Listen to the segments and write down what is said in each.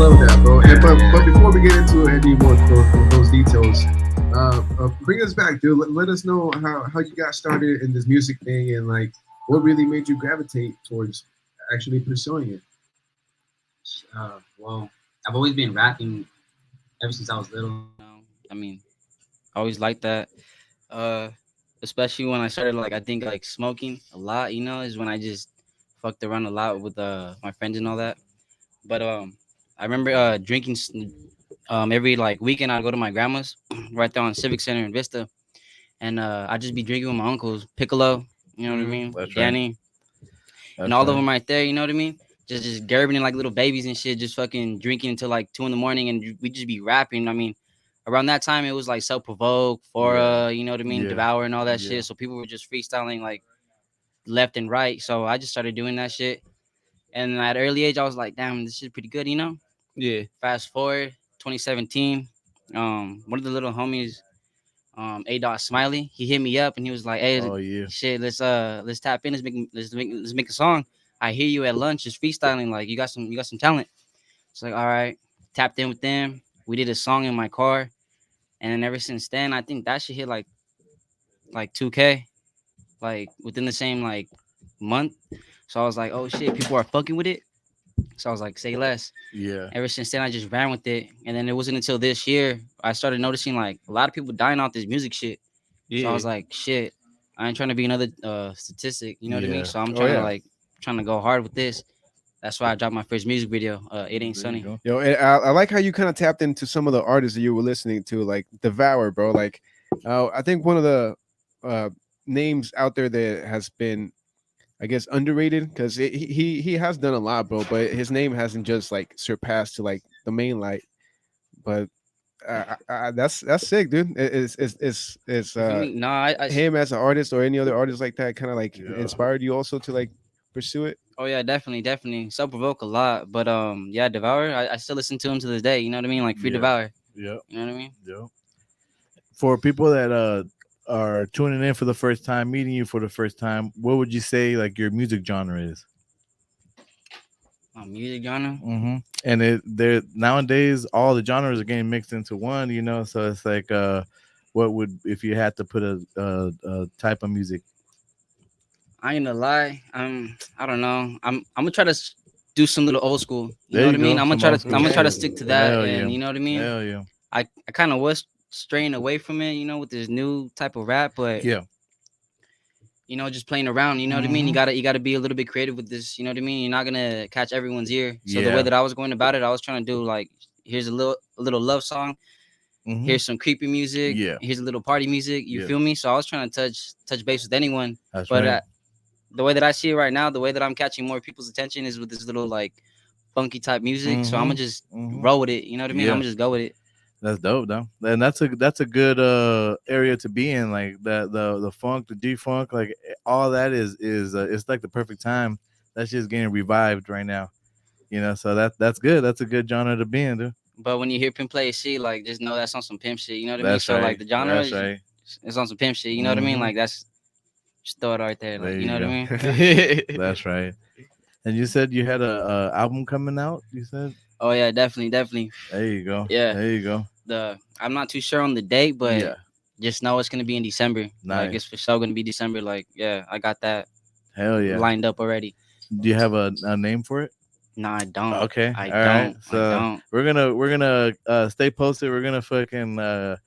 love that, bro. And but before we get into any more those details, bring us back, dude. Let us know how you got started in this music thing and like what really made you gravitate towards actually pursuing it. Well, I've always been rapping ever since I was little. I mean, I always liked that. Uh, Especially when I started like I think like smoking a lot. Is when I just fucked around a lot with my friends and all that. But I remember drinking every like weekend. I'd go to my grandma's right there on Civic Center in Vista, and I'd just be drinking with my uncles, Piccolo. You know what I Mm-hmm. mean? That's right. Danny, and That's all of right. them right there. You know what I mean? Just gerбing like little babies and shit, just fucking drinking until like 2 in the morning, and we just be rapping. I mean, around that time it was like Self Provoke, Yeah. Fora, you know what I mean, Yeah. Devour and all that Yeah. shit. So people were just freestyling like left and right. So I just started doing that shit, and at an early age I was like, damn, this is pretty good. Yeah. Fast forward 2017, one of the little homies, A. Dot Smiley, he hit me up and he was like, "Hey, Oh yeah. shit, let's tap in, let's make a song. I hear you at lunch, just freestyling. Like you got some talent." It's like, all right, tapped in with them. We did a song in my car, and then ever since then, I think that shit hit like 2K, like within the same like month. So I was like, oh shit, people are fucking with it. So I was like, say less. Yeah. Ever since then, I just ran with it, and then it wasn't until this year I started noticing like a lot of people dying off this music shit. So I Yeah. was like, shit, I ain't trying to be another statistic, you know what I mean? Yeah. So I'm Oh trying to yeah. like trying to go hard with this. That's why I dropped my first music video. It ain't There you sunny. go. Yo, and I like how you kind of tapped into some of the artists that you were listening to, like Devour, bro. Like, I think one of the uh, names out there that has been, I guess, underrated because he has done a lot, bro. But his name hasn't just like surpassed to like the main light. But that's sick, dude. It's You feel me? No, I him as an artist or any other artist like that kind of like Yeah. inspired you also to like pursue it. oh yeah, definitely. Self provoke a lot, but yeah, Devour. I still listen to him to this day. You know what I mean? Like Free Yeah. Devour. Yep. You know what I mean? Yep. For people that are tuning in for the first time, meeting you for the first time, what would you say like your music genre is? My music genre. Mm-hmm. And there nowadays all the genres are getting mixed into one, so it's like what would if you had to put a type of music? I ain't gonna lie. I don't know. I'm gonna try to do some little old school. You know There what you I mean? go, I'm gonna some try to old I'm school gonna try to shit. stick to that, Hell yeah. and you know what I mean. Hell yeah. I kind of was straying away from it, with this new type of rap, but Yeah. just playing around. You know what I mean? You Mm-hmm. gotta you gotta be a little bit creative with this. You know what I mean? You're not gonna catch everyone's ear. So the way Yeah. that I was going about it, I was trying to do like, here's a little love song. Mm-hmm. Here's some creepy music. Yeah. Here's a little party music. You Yeah. feel me? So I was trying to touch base with anyone, That's but right. the way that I see it right now, the way that I'm catching more people's attention is with this little like funky type music. So I'm Mm-hmm. gonna just Mm-hmm. roll with it. You know what I mean? I'm Yeah. gonna just go with it. That's dope, though. And that's a good area to be in. Like the funk, the G funk, like all that is it's like the perfect time. That's just getting revived right now. So that's good. That's a good genre to be in, dude. But when you hear Pimplayac, like just know that's on some pimp shit. You know what I mean? That's So like right. the genre That's is right. it's on some pimp shit. You know what I mean? Mm-hmm. Like that's just throw it right there. There Like you you know what I go. mean? That's right. And you said you had a album coming out. You said Oh yeah, definitely. there you go. Yeah. There you go. I'm not too sure on the date, but Yeah. just know it's gonna be in December. Like it's Nice. for sure gonna be December. Like yeah, I got that Hell yeah. lined up already. Do you have a name for it? No, I don't. Okay. I All right. don't. I So don't. we're gonna stay posted. We're gonna fucking We're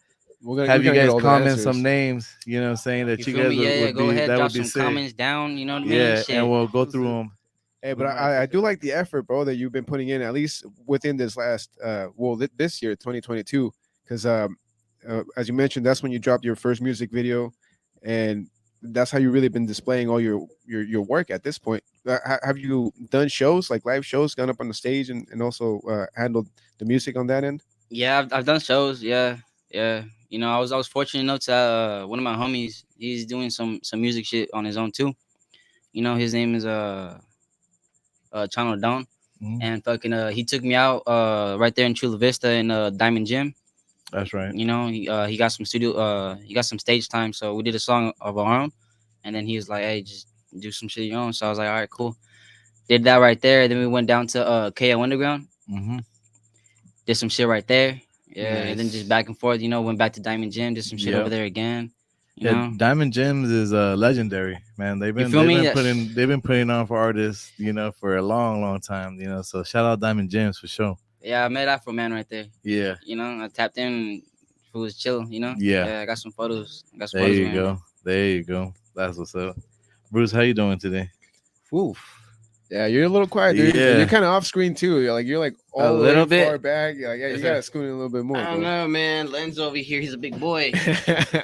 have you gonna get guys all the comment some answers. names. Saying You that you feel guys me? Yeah, yeah. would Go be ahead, that drop would be some sick. comments down. You know what I mean? Yeah, and Shit. we'll go through them. Hey, but I do like the effort, bro, that you've been putting in at least within this last this year, 2022, because as you mentioned, that's when you dropped your first music video, and that's how you really been displaying all your work at this point. Have you done shows like live shows, gone up on the stage, and also handled the music on that end? Yeah, I've done shows. Yeah, yeah. I was fortunate enough to one of my homies. He's doing some music shit on his own too. His name is Channel Dawn, Mhm. and fucking he took me out right there in Chula Vista in Diamond Gym. That's right. He got some he got some stage time, so we did a song of our own, and then he was like, "Hey, just do some shit your own." So I was like, "All right, cool." Did that right there. Then we went down to KO Underground. Mm-hmm. did some shit right there. Yeah, and then just Nice. back and forth. Went back to Diamond Gym, did some shit over Yep. there again. You Yeah, know, Diamond Gems is legendary, man. They've you been feel they've me? been putting they've been putting on for artists, for a long, long time. So shout out Diamond Gems for sure. Yeah, I met Afro Man right there. Yeah, I tapped in. Who was chill. yeah. Yeah, I got some photos. I got some There photos you with him. go. There you go. That's what's up. Bruce, how you doing today? Oof. Yeah, you're a little quiet, dude, and you're Yeah. kind of off screen too. You're like A all the way little far bit. back. You're like, yeah, you Yes, gotta sir. scoot in a little bit more, I don't bro. know, man. Len's over here. He's a big boy.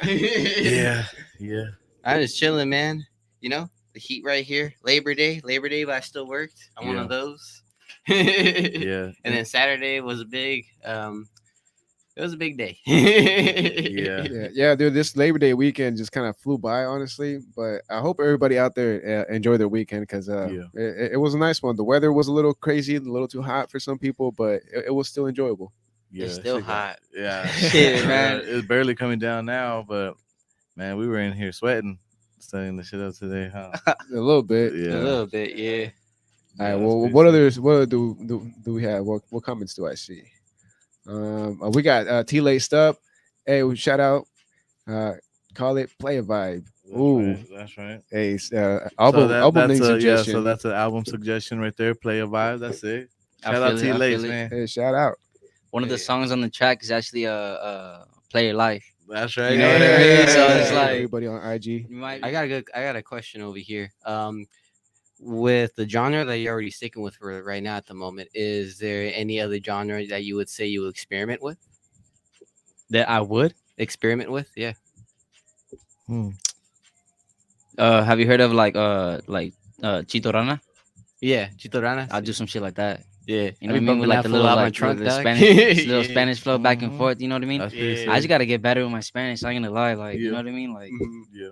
Yeah. Yeah. I'm just chilling, man. The heat right here. Labor Day, but I still worked. I'm one Yeah. of those. And Yeah. then Saturday was a big. It was a big day. Yeah. Yeah, dude. This Labor Day weekend just kind of flew by, honestly. But I hope everybody out there enjoyed their weekend because Yeah. it was a nice one. The weather was a little crazy, a little too hot for some people, but it was still enjoyable. Yeah. It's still shit got- hot. Yeah. Shit, man. It's barely coming down now, but man, we were in here sweating, studying the shit up today, huh? A little bit. A Yeah. little bit, yeah. All right. Yeah, that's Well, pretty what sick. others? What other do we have? What comments do I see? We got T laced up. Hey, shout out. Uh, call it play a vibe. That's Ooh, right. That's right. hey, So album that's name a yeah. So suggestion. that's an album suggestion right there. Play a vibe. That's it. I Shout out feel T it. I Lace, feel it. man. Hey, shout out. One of the Yeah. songs on the track is actually Player Life. That's right. You know what I mean? So it's Hey, like everybody on IG. you might. I got a question over here. With the genre that you're already sticking with for right now at the moment, is there any other genre that you would say you will experiment with? That I would. Experiment with, yeah. Hmm. Have you heard of Chito Rana? Yeah, Chitorana. I'll do some shit like that. Yeah, You I know what be I mean? With bumping like that the fool little out my like trunk, the dog. Spanish, this little Yeah. Spanish flow back and Mhm. forth. You know what I mean? That's pretty Yeah. sick. I just gotta get better with my Spanish. I ain't gonna lie, like you Yeah. know what I mean? Like Mhm. Yeah.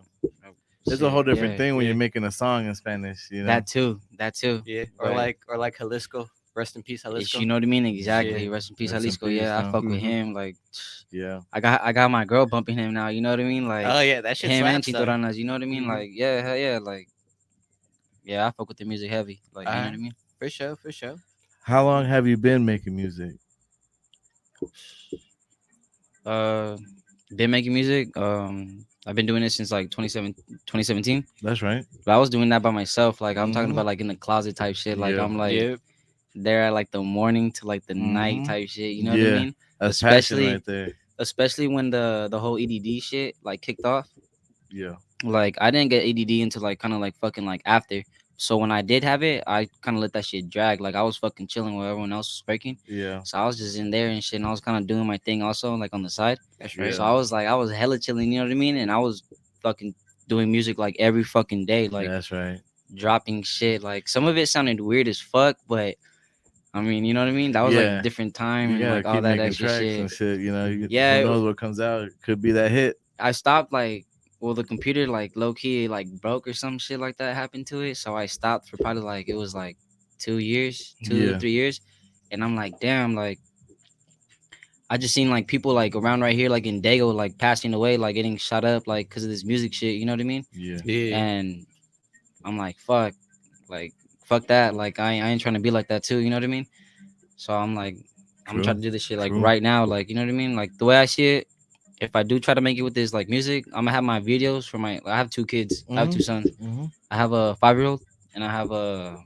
It's a whole shit, different yeah. thing when Yeah. you're making a song in Spanish. That too, that too. Yeah, But or like Jalisco. Rest in peace, it's, Jalisco. you know what I mean? Exactly. Yeah. Rest in peace, Rest in Jalisco. peace, Yeah, I huh? fuck with Mhm. him. Like Yeah. I got my girl bumping him now. You know what I mean? Like Oh yeah, that shit him and slaps. Chito Ranas. You know what I mean? Mhm. Like yeah, hell yeah. Like yeah, I fuck with the music heavy. Like you know what I Alright. mean? For sure, for sure. How long have you been making music? Uh, been making music. I've been doing it since like 2017. That's right. But I was doing that by myself. Like I'm talking Mhm. about like in the closet type shit. Like Yeah. I'm like Yep. there at like the morning to like the night Mhm. type shit. You know what I Yeah. mean? That's passion Especially right there. especially when the whole EDD shit like kicked off. Yeah. Like I didn't get ADD until like kind of like fucking like after. So when I did have it, I kind of let that shit drag. Like I was fucking chilling while everyone else was breaking. Yeah. So I was just in there and shit, and I was kind of doing my thing also like on the side. That's Yeah. right. So I was hella chilling. You know what I mean? And I was fucking doing music like every fucking day, like That's right. dropping shit. Like some of it sounded weird as fuck, but I mean, you know what I mean? That was like Yeah. a different time You and gotta like all keep that making extra tracks shit. and shit. Yeah, Who knows what comes out? It could be that hit. I stopped like well the computer like low key like broke or some shit like that happened to it. So I stopped for probably like it was like 2 years, Yeah. 3 years. And I'm like, damn, like I just seen like people like around right here like in Dago like passing away, like getting shot up like because of this music shit, you know what I mean? Yeah. Yeah. And I'm like fuck that. Like I ain't trying to be like that too, you know what I mean? So I'm like I'm True. trying to do this shit like True. right now, like you know what I mean? Like the way I see it, if I do try to make it with this like music, I'm gonna have my videos for my. I have two kids. I have two sons. Mm-hmm. I have a 5-year-old and I have a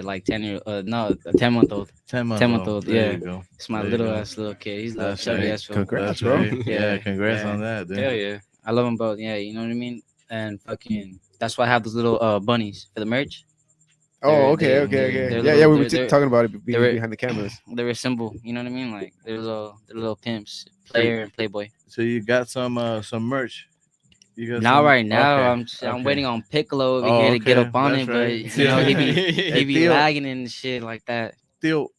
like 10 year no a 10 month old. 10 month 10 month old. old, There yeah. you go. It's my There you little go. ass little kid. He's a little That's chubby right. ass fool. Congrats, That's bro. right. Yeah. Yeah, Congrats yeah. on that, dude. Hell yeah. I love them both. Yeah, you know what I mean. And fucking that's why I have those little bunnies for the merch. Oh, okay, They're okay, they're okay. they're Yeah, little yeah. We were they're talking about it they're behind the cameras. they're a symbol. You know what I mean? Like they're little pimps, So, player and playboy. so you got some merch. You got Now some. right now Okay. I'm Okay. waiting on Piccolo over Oh, here to get okay. up on That's it, but right. you know Hey, he be Theo. lagging and shit like that. Theo.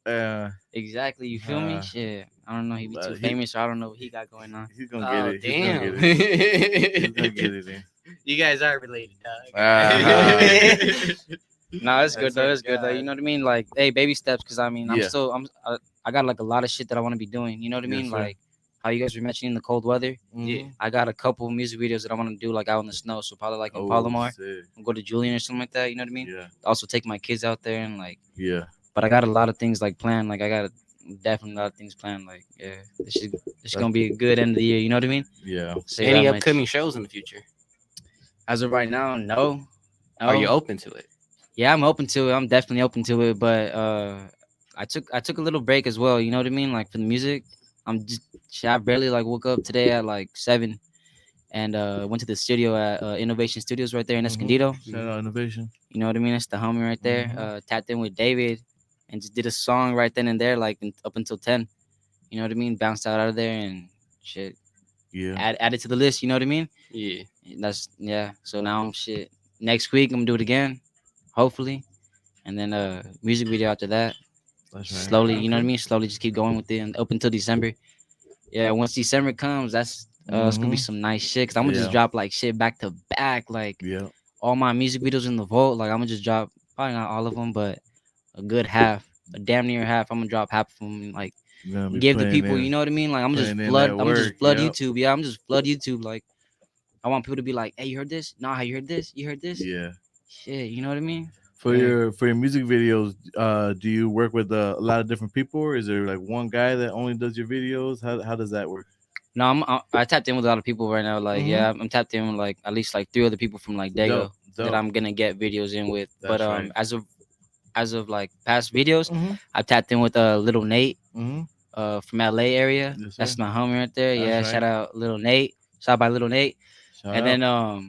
Exactly, you feel me? Uh, Shit, I don't know. He be too he famous, or I don't know what he got going on. he's gonna get Oh it. He's gonna damn. get it. He's gonna get it. In. You guys are related, dog. Uh-huh. No, it's I good swear though. to It's good though. You God. know what I mean? Like, hey, baby steps. Cause I mean, Yeah. I got like a lot of shit that I want to be doing. You know what I Yes, mean? sir. Like how you guys were mentioning the cold weather. Mhm. I got a couple music videos that I want to do like out in the snow. So probably like in Oh, Palomar, sick. go to Julian or something like that. You know what I mean? Yeah. Also take my kids out there and like. Yeah. But I got a lot of things like planned. Like I got definitely a lot of things planned. Like, yeah, this is gonna be a good end of the year. You know what I mean? Yeah. Say that Any much. upcoming shows in the future? As of right now, no. Are you No. open to it? Yeah, I'm open to it. I'm definitely open to it. But I took a little break as well. You know what I mean? Like for the music, I'm just shit, I barely like woke up today at like 7 and went to the studio at Innovation Studios right there in Escondido. Shout out innovation. You know what I mean? That's the homie right there. Mhm. Tapped in with David and just did a song right then and there, like up until 10. You know what I mean? Bounced out of there and shit. Yeah. Add it to the list. You know what I mean? Yeah. That's yeah. So now shit. Next week I'm gonna do it again, hopefully, and then music video after that. That's right. Slowly, you know what I Okay. mean? Slowly just keep going with it and up until December. Yeah, once December comes, that's it's gonna be Mhm. some nice shit. Cause I'm gonna just Yeah. drop like shit back to back, like Yeah. all my music videos in the vault. Like I'm gonna just drop probably not all of them, but a good half, a damn near half. I'm gonna drop half of them, and, like You're gonna be give the people. You know what I mean? Like putting in that I'm gonna just work. flood Yep. YouTube. Yeah, I'm just flood YouTube. Like I want people to be like, hey, you heard this? Nah, you heard this? You heard this? Yeah. Shit, you know what I mean? For Yeah. your music videos, do you work with a lot of different people, or is there like one guy that only does your videos? How does that work? No, I tapped in with a lot of people right now. Like, Mhm. yeah, I'm tapped in with like at least like 3 other people from like Dago Dope. that Dope. I'm gonna get videos in with. But That's right. as of like past videos, Mhm. I've tapped in with little Nate Mhm. from LA area. Yes, sir. That's my homie right there. That's Yeah, right. shout out little Nate. Shout out by little Nate. Shout And out.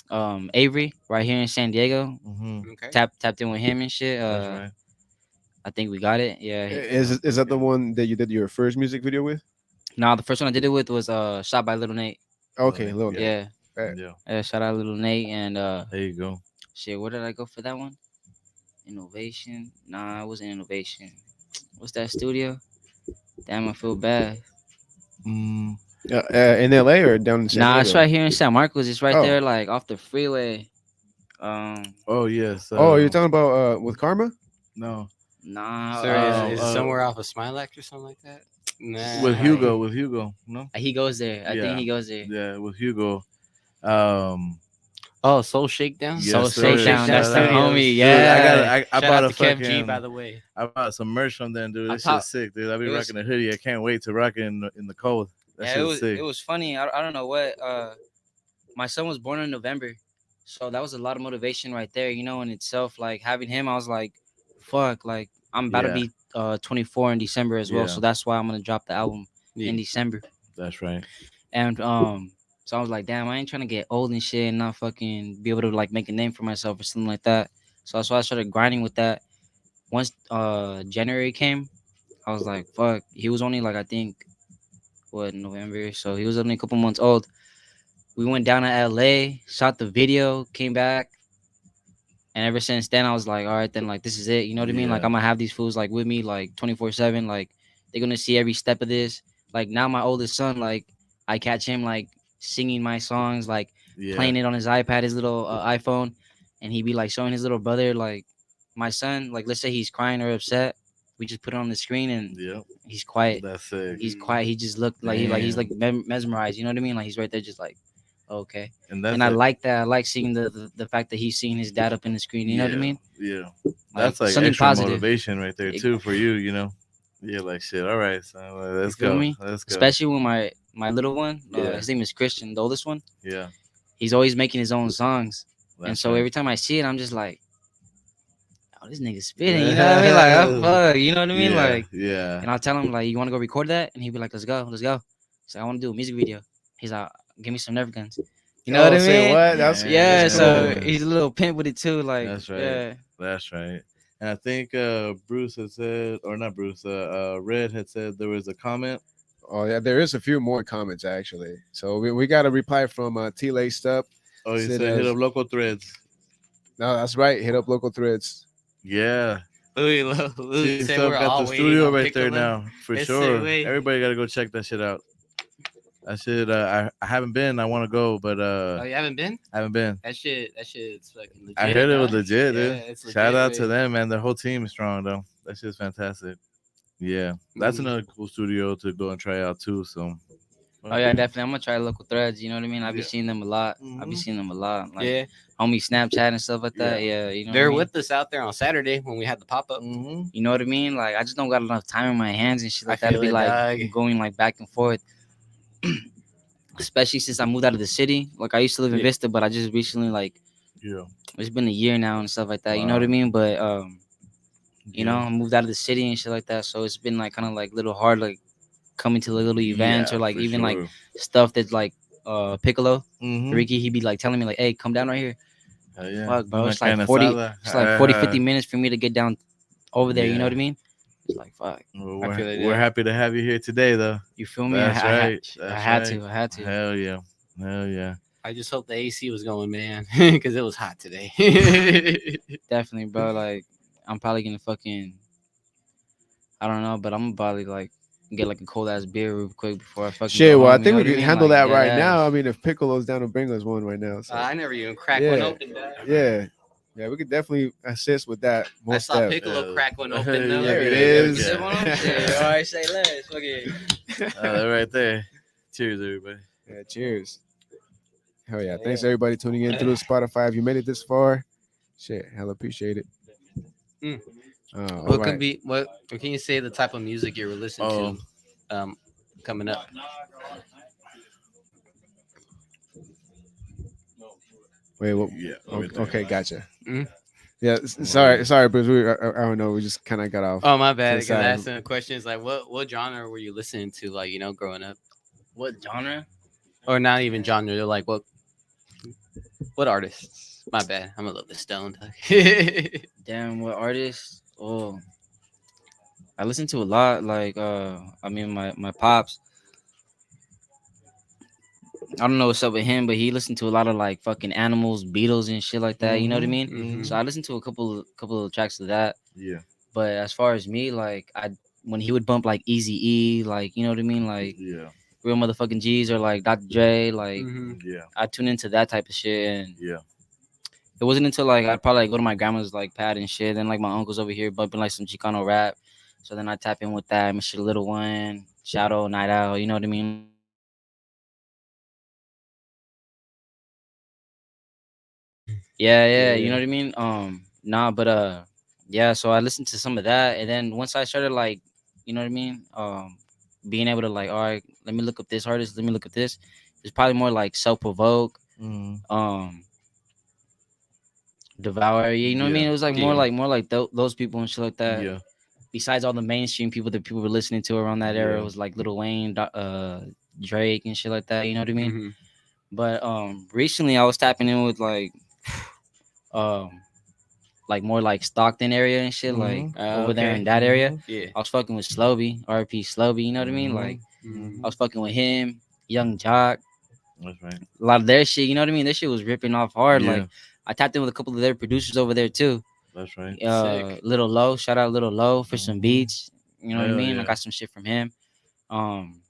then Avery right here in San Diego. Mhm. Okay. Tapped in with him and shit. That's right. I think we got it. Yeah. Is that the one that you did your first music video with? No, the first one I did it with was shot by little Nate. Okay, little Yeah. Nate. Yeah. Right. Yeah. Shout out little Nate and There you go. shit. Where did I go for that one? Innovation? Nah, it wasn't innovation. What's that studio? Damn, I feel bad. Mm. In LA or down in San Nah, it's Diego? right here in San Marcos. It's right Oh, there, like off the freeway. Um, Oh yes. oh, you're talking about with Karma? No. nah. So is it Uh, somewhere off of Smilex or something like that? with Nah. Hugo. With Hugo. No. He goes there. I think Yeah. he goes there. Yeah. With Hugo. Um. Oh, Soul Shakedown. So Yes, Soul sir. Shakedown, that's Shout the out. homie. Dude, I got. Yeah. I Shout bought out a to Kev G, fucking. by the way. I bought some merch from them, dude. I This thought shit's sick, dude. I'll be it was rocking a hoodie. I can't wait to rock it in the cold. That yeah, shit's sick. it was funny. I don't know what my son was born in November. So that was a lot of motivation right there, you know, in itself. Like having him, I was like, fuck, like I'm about to Yeah. be 24 in December as well. Yeah. So that's why I'm gonna drop the album in Yeah. December. That's right. And so I was like, damn, I ain't trying to get old and shit and not fucking be able to like make a name for myself or something like that. So that's why I started grinding with that. Once January came, I was like, fuck. He was only like I think what November, so he was only a couple months old. We went down to LA, shot the video, came back, and ever since then I was like, all right, then like this is it. You know what I mean? Like Yeah. I'm gonna have these fools like with me like 24/7. Like they're gonna see every step of this. Like now my oldest son, like I catch him like singing my songs, like Yeah. playing it on his iPad, his little iPhone, and he'd be like showing his little brother like my son. Like let's say he's crying or upset, we just put it on the screen and Yep. he's quiet. That's sick. He's quiet. He just looked like he's Damn. like mesmerized. You know what I mean? Like he's right there, just like okay. And that's And I like, like that. I like seeing the fact that he's seeing his dad up in the screen. You know what I yeah. mean? Yeah. Like That's like something extra positive. motivation right there It- too for you. You know. Yeah. Like shit. All right. So You let's feel go. me? Let's go. Especially when my little one, Yeah. his name is Christian, the oldest one. Yeah. He's always making his own songs, and That's so right. every time I see it, I'm just like, oh, this nigga spitting. You know what I mean? Like, oh fuck. You know what I mean? Yeah. Like, Yeah. and I'll tell him like, you want to go record that, and he'd be like, let's go, let's go. So I want to do a music video. He's like, give me some Nerf guns. You know what I say mean? what? That's Yeah, that's so cool. he's a little pimp with it too. Like, That's right. yeah. That's right. And I think Bruce had said, or not Bruce, Red had said there was a comment. Oh yeah, there is a few more comments actually. So we got a reply from T Laced Up. Oh, he Said, said hit up local threads. No, that's right. Hit up local threads. Yeah. Louis T said Stuff we're got all the waiting studio on right there Pickle now for Let's say sure. wait. Everybody got to go check that shit out. That shit, I haven't been. I want to go, but Oh, you haven't been? I haven't been. That shit's fucking legit. I heard it was dog. legit, Yeah, dude. it's Shout legit, out to wait. them, man. Their whole team is strong, though. That shit's fantastic. Yeah, that's Mhm. another cool studio to go and try out too. So, Oh yeah, definitely. I'm gonna try local threads. You know what I mean? I be Yeah. seeing them a lot. I be Mhm. seeing them a lot. Like, Yeah. homie Snapchat and stuff like that. Yeah. Yeah, you know what I They're mean. with us out there on Saturday when we had the pop up. Mm-hmm. You know what I mean? Like I just don't got enough time in my hands and shit I like that to feel be it, like dog. going like back and forth. Especially since I moved out of the city. Like I used to live in Yeah. Vista, but I just recently like Yeah. it's been a year now and stuff like that. You know what I Wow. mean? But you know, Yeah. I moved out of the city and shit like that. So it's been like kind of like little hard like coming to like little events or Yeah, like for even like sure. stuff that's like Piccolo. Mm-hmm. Ricky, he'd be like telling me like, hey, come down right here. Oh, yeah. Fuck, bro. Una It's like carne 40, asada. it's like 40, 50 minutes for me to get down over there. You know Yeah. what I mean? It's like, fuck. Well, I feel it, we're yeah. happy to have you here today, though. You feel me? That's right. I That's had right. to. I had to. Hell yeah. Hell yeah. I just hope the AC was going, man, because it was hot today. Definitely, bro. Like, I'm probably gonna fucking, I don't know, but I'm probably like get like a cold ass beer real quick before I fucking go Shit, well, I home. You think know we what I could mean? handle Like, that dead right ass. now. I mean, if Piccolo's down to bring us one right now, so I never even cracked one yeah, open, dog. yeah, yeah, we could definitely assist with that. I Most saw step. Piccolo crack one open though. There it You ever is. sip on 'em? Shit, all right, say less. Fuck it. Right there. Cheers, everybody. Yeah, cheers. Hell yeah. Thanks Yeah. everybody tuning in through Spotify. If you made it this far, shit, hell appreciate it. Mm. All What could right. be what can you say the type of music you were listening Oh, to coming up? Wait, what? yeah. Okay, gotcha. Mm. Yeah, sorry, Bruce. I don't know. We just kind of got off. Oh my to bad, the because I side. asked him questions like what genre were you listening to, like, growing up? What genre? Or not even genre, they're like what artists? My bad. I'm a little bit stoned. Damn, what artist? Oh, I listen to a lot. Like, I mean, my pops. I don't know what's up with him, but he listened to a lot of like fucking animals, Beatles, and shit like that. You know what I mean? Mhm. So I listened to a couple of tracks of that. Yeah. But as far as me, like I when he would bump like Easy E, like you know what I mean, like Yeah. real motherfucking G's or like Dr. Dre, like Mhm. Yeah. I tune into that type of shit. And Yeah. it wasn't until like I'd probably like, go to my grandma's like pad and shit. Then like my uncle's over here bumping like some Chicano rap. So then I tap in with that, Mr. Little One, Shadow, Night Owl. You know what I mean? Like yeah, you know Yeah. what I mean? Nah, but yeah, so I listened to some of that, and then once I started like, you know what I mean? Being able to like, all right, let me look up this artist, let me look up this. It's probably more like self provoke, Mm. devour. You know what I Yeah. mean? It was like Yeah. more like those people and shit like that. Yeah. Besides all the mainstream people that people were listening to around that era, it Yeah. was like Lil Wayne, Drake, and shit like that. You know what I mean? Mhm. But recently I was tapping in with um like more like Stockton area and shit, like Mm-hmm. over there Okay. in that area. Mm-hmm. Yeah. I was fucking with Slowby, RP Slowby, you know what I mean? Like Mm-hmm. I was fucking with him, Young Jock, That's right. a lot of their shit, you know what I mean? Their shit was ripping off hard. Yeah. Like I tapped in with a couple of their producers over there too. That's right. Sick. Little Low, shout out Little Low for some Mm-hmm. beats. You know what I Hell mean? I yeah. got some shit from him. Um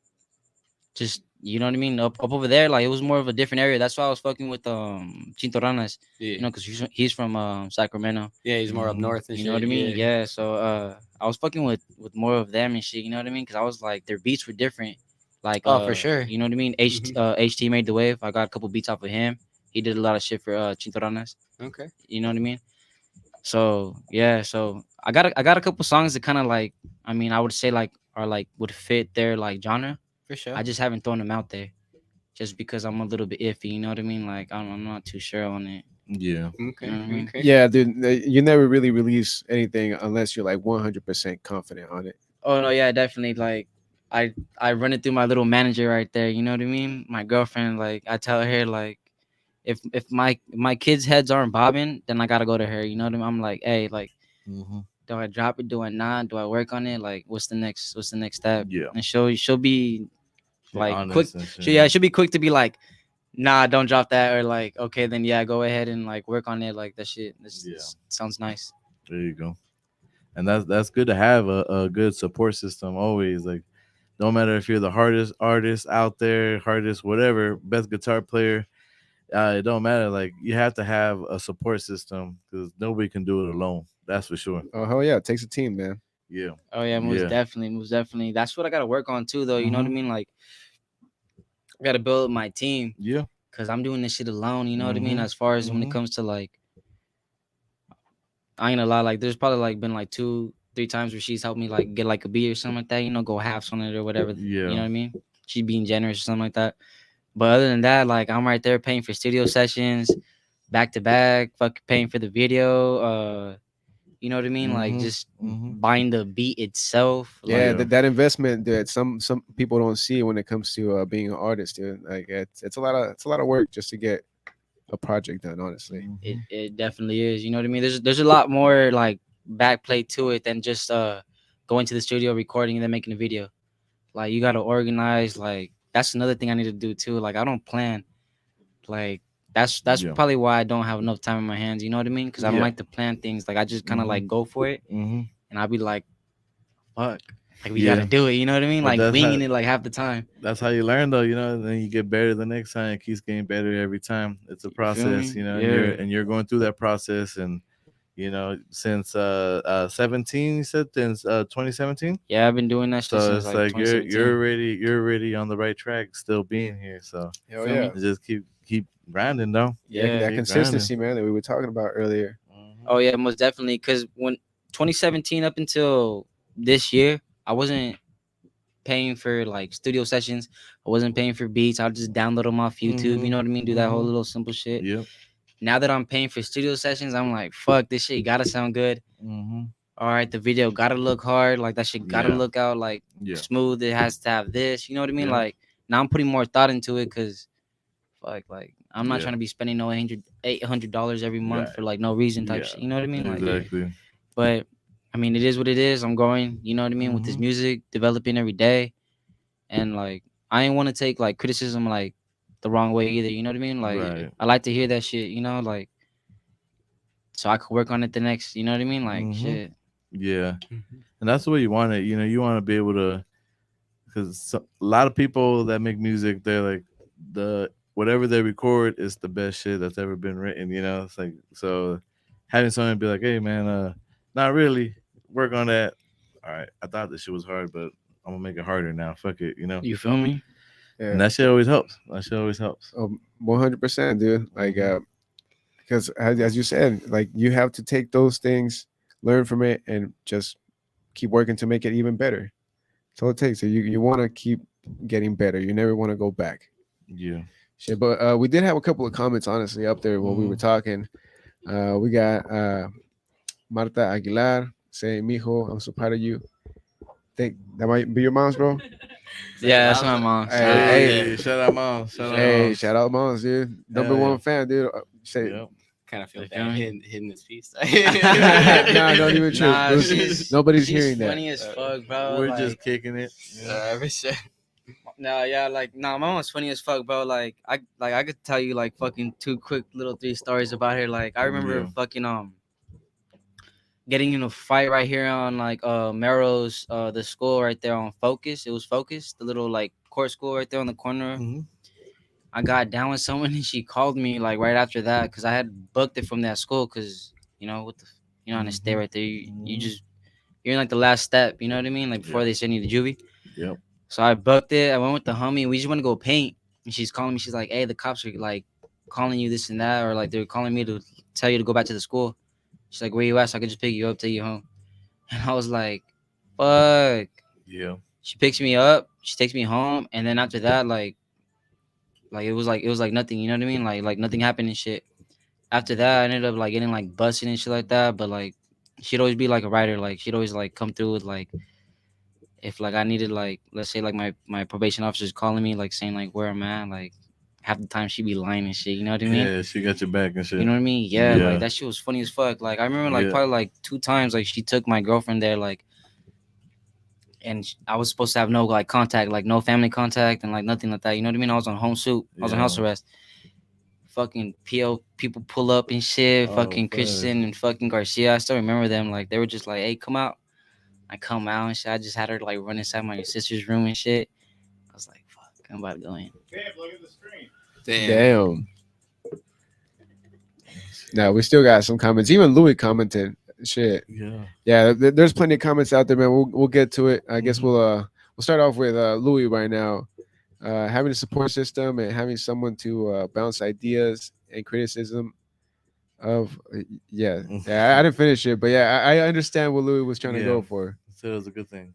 just you know what I mean? Up over there, like it was more of a different area. That's why I was fucking with Chintoranas, Yeah. you know, because he's from Sacramento. Yeah, he's more up Mm-hmm. north and You know what shit. I mean? Yeah. Yeah. So I was fucking with more of them and shit. You know what I mean? Because I was like their beats were different. Like Oh, for sure. you know what I mean? Mhm. HT made the wave. I got a couple beats off of him. He did a lot of shit for Chintoranas. Okay. You know what I mean? So yeah. So I got a couple songs that kind of like I mean I would say like are like would fit their like genre. For sure. I just haven't thrown them out there just because I'm a little bit iffy. You know what I mean? Like I'm not too sure on it. Yeah. You know Okay. what I mean? Okay. Yeah, dude. You never really release anything unless you're like 100% confident on it. Oh no, yeah, definitely. Like I run it through my little manager right there. You know what I mean? My girlfriend. Like I tell her like if my kids' heads aren't bobbing, then I gotta go to her. You know what I mean? I'm like, hey, like Mm-hmm. do I drop it? Do I not? Do I work on it? Like what's the next step? Yeah. And she'll be She like quick. honest and shit. She'll be quick to be like, nah, don't drop that, or like, okay, then yeah, go ahead and like work on it. Like that shit. Yeah. Sounds nice. There you go. And that's good to have a good support system always. Like no matter if you're the hardest artist out there, hardest whatever, best guitar player, it don't matter. Like you have to have a support system because nobody can do it alone. That's for sure. Oh hell yeah, it takes a team, man. Yeah. Oh yeah, Yeah. most definitely. That's what I gotta work on too, though. You know what I Mhm. mean? Like I gotta build my team. Yeah. because I'm doing this shit alone. You know what I mean? Mhm, As far as when it mhm. comes to like, I ain't gonna lie. Like, there's probably like been like 2, 3 times where she's helped me like get like a beat or something like that. You know, go halves on it or whatever. You Yeah. know what I mean? She's being generous or something like that. But other than that, like I'm right there paying for studio sessions, back to back, fucking paying for the video. You know what I mean? Like Mhm, just mhm. buying the beat itself. Yeah, Like Yeah. that investment that some people don't see when it comes to being an artist, dude. Like it's a lot of work just to get a project done. Honestly, it, Mhm. it definitely is. You know what I mean? There's a lot more like backplay to it than just going to the studio recording and then making a video. Like you gotta organize. Like that's another thing I need to do too. Like I don't plan. Like that's Yeah. probably why I don't have enough time in my hands. You know what I mean? Because I don't Yeah. like to plan things. Like I just kind of Mhm. like go for it, Mhm. and I'll be like, fuck. Like we gotta Yeah. do it. You know what I mean? But Like winging it like half the time. that's how you learn though, you know, and then you get better the next time. It keeps getting better every time. It's a You feel process, me? you know, and Yeah. you're going through that process and you know, since 17 you said since 2017. Yeah, I've been doing that shit So since it's like like 2017. you're already on the right track still being here. So You hell feel yeah, me? just keep grinding though. yeah, Yeah. that Keep grinding. consistency, man, that we were talking about earlier. Oh Mhm. yeah, most definitely. Cause when 2017 up until this year, I wasn't paying for like studio sessions. I wasn't paying for beats. I'll just download them off YouTube. You Mhm. know what I mean? Do that whole Mhm. little simple shit. Yep. Now that I'm paying for studio sessions, I'm like, fuck, this shit gotta sound good. Mhm. All right, the video gotta look hard. Like that shit gotta Yeah. look out like Yeah. smooth. It has to have this. You know what I mean? Yeah. Like now I'm putting more thought into it because fuck, like I'm not Yeah. trying to be spending no $800 every month Right. for like no reason type Yeah. shit. You know what I mean? Like, Exactly. but I mean, it is what it is. I'm going. You know what I mean? With this Mhm. music, developing every day, and like I ain't want to take like criticism like the wrong way either. You know what I mean? Like Right. I like to hear that shit. You know, like so I could work on it the next. You know what I mean? Like Mhm. shit. Yeah. And that's the way you want it. You know, you want to be able to, because a lot of people that make music, they're like the whatever they record is the best shit that's ever been written. You know, it's like so having someone be like, hey man, not really, work on that. All right, I thought this shit was hard, but I'm gonna make it harder now. Fuck it, you know. You feel me? And Yeah, that shit always helps. That shit always helps. 100%, dude. Like Mhm. because as you said, like you have to take those things, learn from it, and just keep working to make it even better. That's all it takes. So you want to keep getting better. You never want to go back. Yeah. Shit, but we did have a couple of comments, honestly, up there while we were Mhm. talking. We got Marta Aguilar saying, "Mijo, I'm so proud of you." Think that might be your mom's, bro. Yeah, that's my mom. Hey, Yeah. hey, Hey, shout out mom. Shout out hey! mom. Shout out, moms, dude. Number Hell yeah. one fan, dude. Say, Yep. Kind of feel You feel bad me? hitting this piece. nah, don't even trip. Nah, she's Nobody's she's hearing that. funny as fuck, bro. We're just Like, kicking it. Yeah. For sure. nah, yeah, like, nah, my mom's funny as fuck, bro. Like I could tell you like fucking two quick little three stories about her. Like, I remember Yeah. fucking getting in a fight right here on like Melrose, the school right there on Focus. It was Focus, the little like court school right there on the corner. Mhm. I got down with someone and she called me like right after that because I had booked it from that school because you know what the you know, on the stay Mhm. right there. You Mhm. just you're in like the last step. You know what I mean? Like Yeah. before they send you to juvie. Yep. So I booked it. I went with the homie. And we just want to go paint. And she's calling me. She's like, "Hey, the cops are like calling you this and that, or like they're calling me to tell you to go back to the school." She's like, "Where you at? So I could just pick you up, take you home." And I was like, "Fuck." Yeah. She picks me up. She takes me home, and then after that, like it was like nothing. You know what I mean? Like nothing happened and shit. After that, I ended up like getting like busted and shit like that. But like, she'd always be like a writer. Like she'd always like come through with like if like I needed like let's say like my probation officer's calling me like saying like where I'm at. Like half the time she'd be lying and shit. You know what I mean? Yeah, she got your back and You shit. know what I mean? Yeah, like Yeah. that shit was funny as fuck. Like I remember like Yeah. probably like 2 times like she took my girlfriend there like and I was supposed to have no like contact, like no family contact and like nothing like that. You know what I mean? I was on home soup. I was on house Yeah. arrest. Fucking PO people pull up and shit. Oh Fucking fuck. Christian and fucking Garcia. I still remember them. Like they were just like, "Hey, come out." I come out and shit. I just had her like run inside my sister's room and shit. I was like, "Fuck, I'm about to go in." Damn. Damn. No, we still got some comments. Even Louis commented. Shit. Yeah. Yeah, there's plenty of comments out there, man. We'll get to it. I guess Mhm. we'll start off with Louis right now. having a support system and having someone to bounce ideas and criticism of. Yeah, yeah. I didn't finish it, but yeah, I understand what Louis was trying to Yeah, go for. so it was a good thing.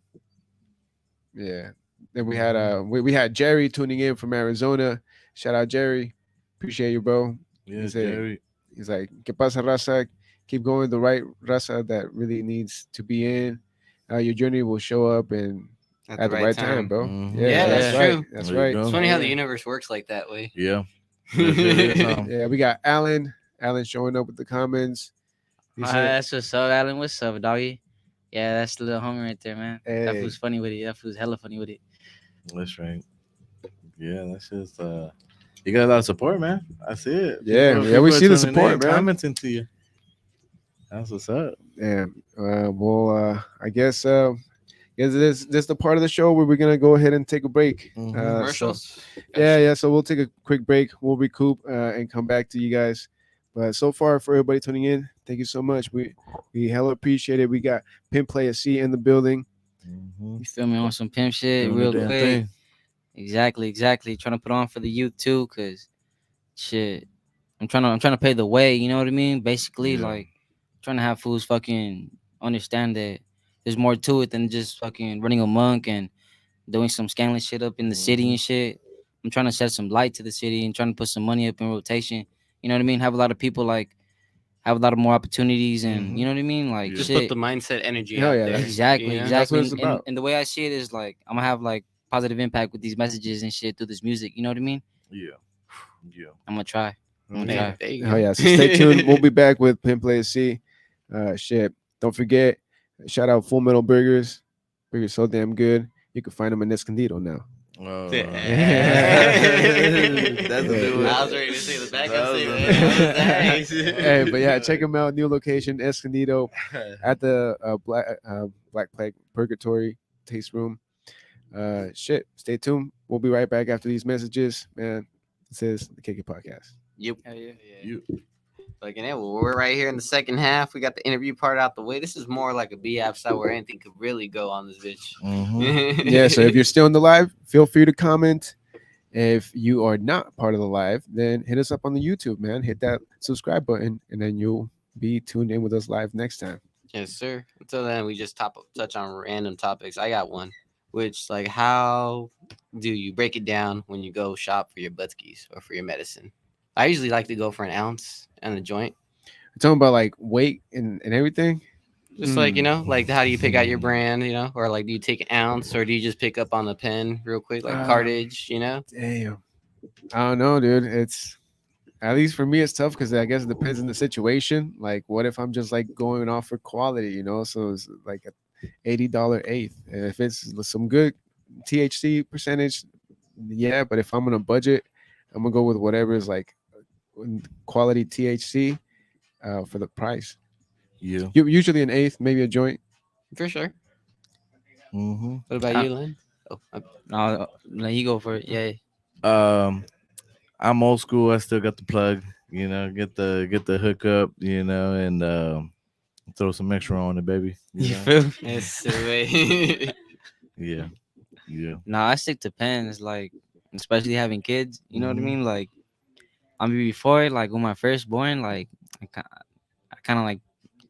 Yeah. Then we had Jerry tuning in from Arizona. Shout out Jerry. Appreciate you, bro. Yeah, He said Jerry. he's like, "Que pasa, raza? Keep going the right raza that really needs to be in. Your journey will show up and At the at the right right time, time. bro. Mm-hmm. Yeah, Yeah, that's that's Yeah. right. true. That's There you right. It's go. funny how the Yeah. universe works like that way. Yeah, it really is. Yeah, we got Alan. Alan showing up with the comments. He said, That's what's up, Alan. What's up, doggy? Yeah, that's the little homie right there, man. That "Hey, fool's funny with it. That fool's hella funny with it. That's right. Yeah, that's just you got a lot of support, man. I see it. yeah, yeah, we People are see the tuning in, support, man. commenting to you. That's what's up. Yeah. Well, I guess is this the part of the show where we're gonna go ahead and take a break. Mm-hmm. So Commercials? yeah, yeah. So we'll take a quick break. We'll recoup and come back to you guys. But so far, for everybody tuning in, thank you so much. We hella appreciate it. We got Pimplayac in the building. Mm-hmm. You feel me on some pimp shit Doing the real damn quick. thing. Exactly, exactly. Trying to put on for the youth too, cause shit. I'm trying to pay the way. You know what I mean? Basically, Yeah. like trying to have fools fucking understand that there's more to it than just fucking running a monk and doing some scandalous shit up in the city Mm-hmm. and shit. I'm trying to shed some light to the city and trying to put some money up in rotation. You know what I mean? Have a lot of people like have a lot of more opportunities and Mm-hmm. you know what I mean? Like Yeah. Just put shit. the mindset energy Hell out yeah, there. Exactly, You know? That's what exactly. it's about. And the way I see it is like I'm gonna have like positive impact with these messages and shit through this music. You know what I mean? Yeah. Yeah. I'm gonna try. I'm Oh gonna yeah, Hey, try. there you oh go. yeah. So stay tuned. We'll be back with Pimplayac. Shit. Don't forget. Shout out Full Metal Burgers. Burgers so damn good. You can find them in Escondido now. Oh, that's a new one. I was ready to say the backup That was statement. That was Hey, but yeah, nice. check them out. New location, Escondido, at the Black Plague Purgatory Taste Room. Shit. Stay tuned. We'll be right back after these messages, man. This is the Kick It Podcast. Yep. Hell yeah. You. Like, and well, we're right here in the second half. We got the interview part out the way. This is more like a B-app style where anything could really go on this bitch. Mm-hmm. Yeah. So if you're still in the live, feel free to comment. If you are not part of the live, then hit us up on the YouTube, man. Hit that subscribe button, and then you'll be tuned in with us live next time. Yes, sir. Until then, we just touch on random topics. I got one, which like, how do you break it down when you go shop for your butskies or for your medicine? I usually like to go for an ounce and a joint. We're talking about like weight and everything. Just like, Mm. like how do you pick out your brand, or like do you take an ounce or do you just pick up on the pen real quick, like cartage? Damn. I don't know, dude. It's at least for me, it's tough because I guess it depends on the situation. Like, what if I'm just like going off for quality, you know? So it's like a $80 eighth. And if it's some good THC percentage, yeah. But if I'm on a budget, I'm gonna go with whatever is like quality THC for the price. Yeah. Usually an eighth, maybe a joint. For sure. Mm-hmm. What about Uh, you, Lynn? Oh, No, let you go for it. Yeah. I'm old school. I still got the plug. Get the hookup. And throw some extra on it, baby. You feel me? yes, way. Yeah. Yeah. Nah, I stick to pens, like especially having kids. You know what I Mhm. mean? Like I mean before, like when my firstborn, like I kind of like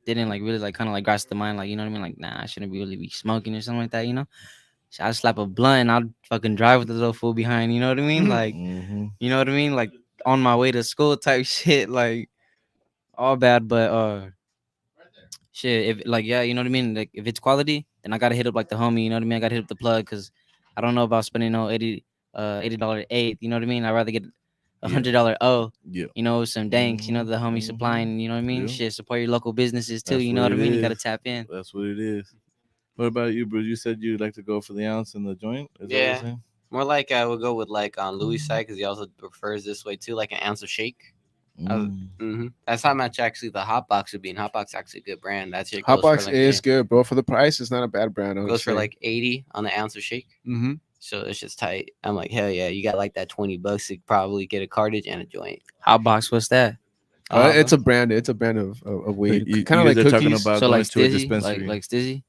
didn't like really like kind of like grasp the mind, like you know what I mean? Like nah, I shouldn't be really be smoking or something like that. You know? So I'd slap a blunt and I'd fucking drive with the little fool behind. You know what I mean? Like Mm-hmm. you know what I mean? Like on my way to school type shit. Like all bad, but shit, if like yeah, you know what I mean. Like if it's quality, then I gotta hit up like the homie. You know what I mean? I gotta hit up the plug because I don't know about spending no $80 eighth. You know what I mean? I'd rather get a Yeah. $100 O. Yeah. You know, some danks. You know the homie Mhm. supplying. You know what I mean? Yeah. Shit, support your local businesses too. That's You know what what I it mean? You gotta is. tap in. That's what it is. What about you, bro? You said you'd like to go for the ounce in the joint. Is that what you're Yeah. saying? More like I would go with like on Louis' side because he also prefers this way too, like an ounce of shake. That's how much actually the hot box would be. And hot box actually a good brand. That shit goes for Hotbox like is good, bro. For the price, it's not a bad brand. I would goes for say. like 80 on the ounce of shake. Mm-hmm. So it's just tight. I'm like, hell yeah, you got like that $20 to probably get a cartridge and a joint. Hot box, what's that? It's a brand. It's a brand of weed, You kind of guys like are talking cookies. about So going like to a Stizzy, dispensary. like Stizzy.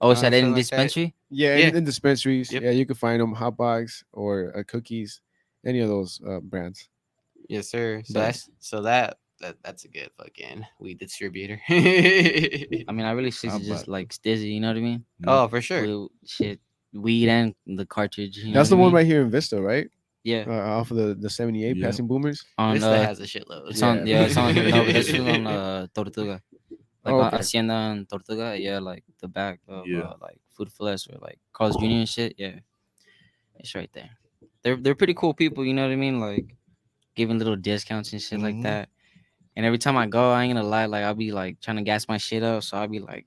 Oh, is that in something like that. dispensary? Yeah, Yeah. in dispensaries. Yep. Yeah, you can find them hot box or cookies, any of those brands. Yes, sir. So But that's a good fucking weed distributor. I mean, I really stick to Hot just box. like Stizzy. You know what I mean? Yep. Oh, for sure. With shit, weed and the cartridge. You know That's what I the one mean? right here in Vista, right? Yeah. Off of the 78 Yep. passing boomers. On Vista has a shitload. it's on Yeah. yeah, it's on no, but this was on Tortuga, like Oh, on okay. Hacienda and Tortuga. Yeah, like the back of Yeah. like Food Flesh or like Carl's Jr. and shit. Yeah, it's right there. They're pretty cool people. You know what I mean? Like giving little discounts and shit like Mhm. that. And every time I go, I ain't gonna lie, like I'll be like trying to gas my shit up, so I'll be like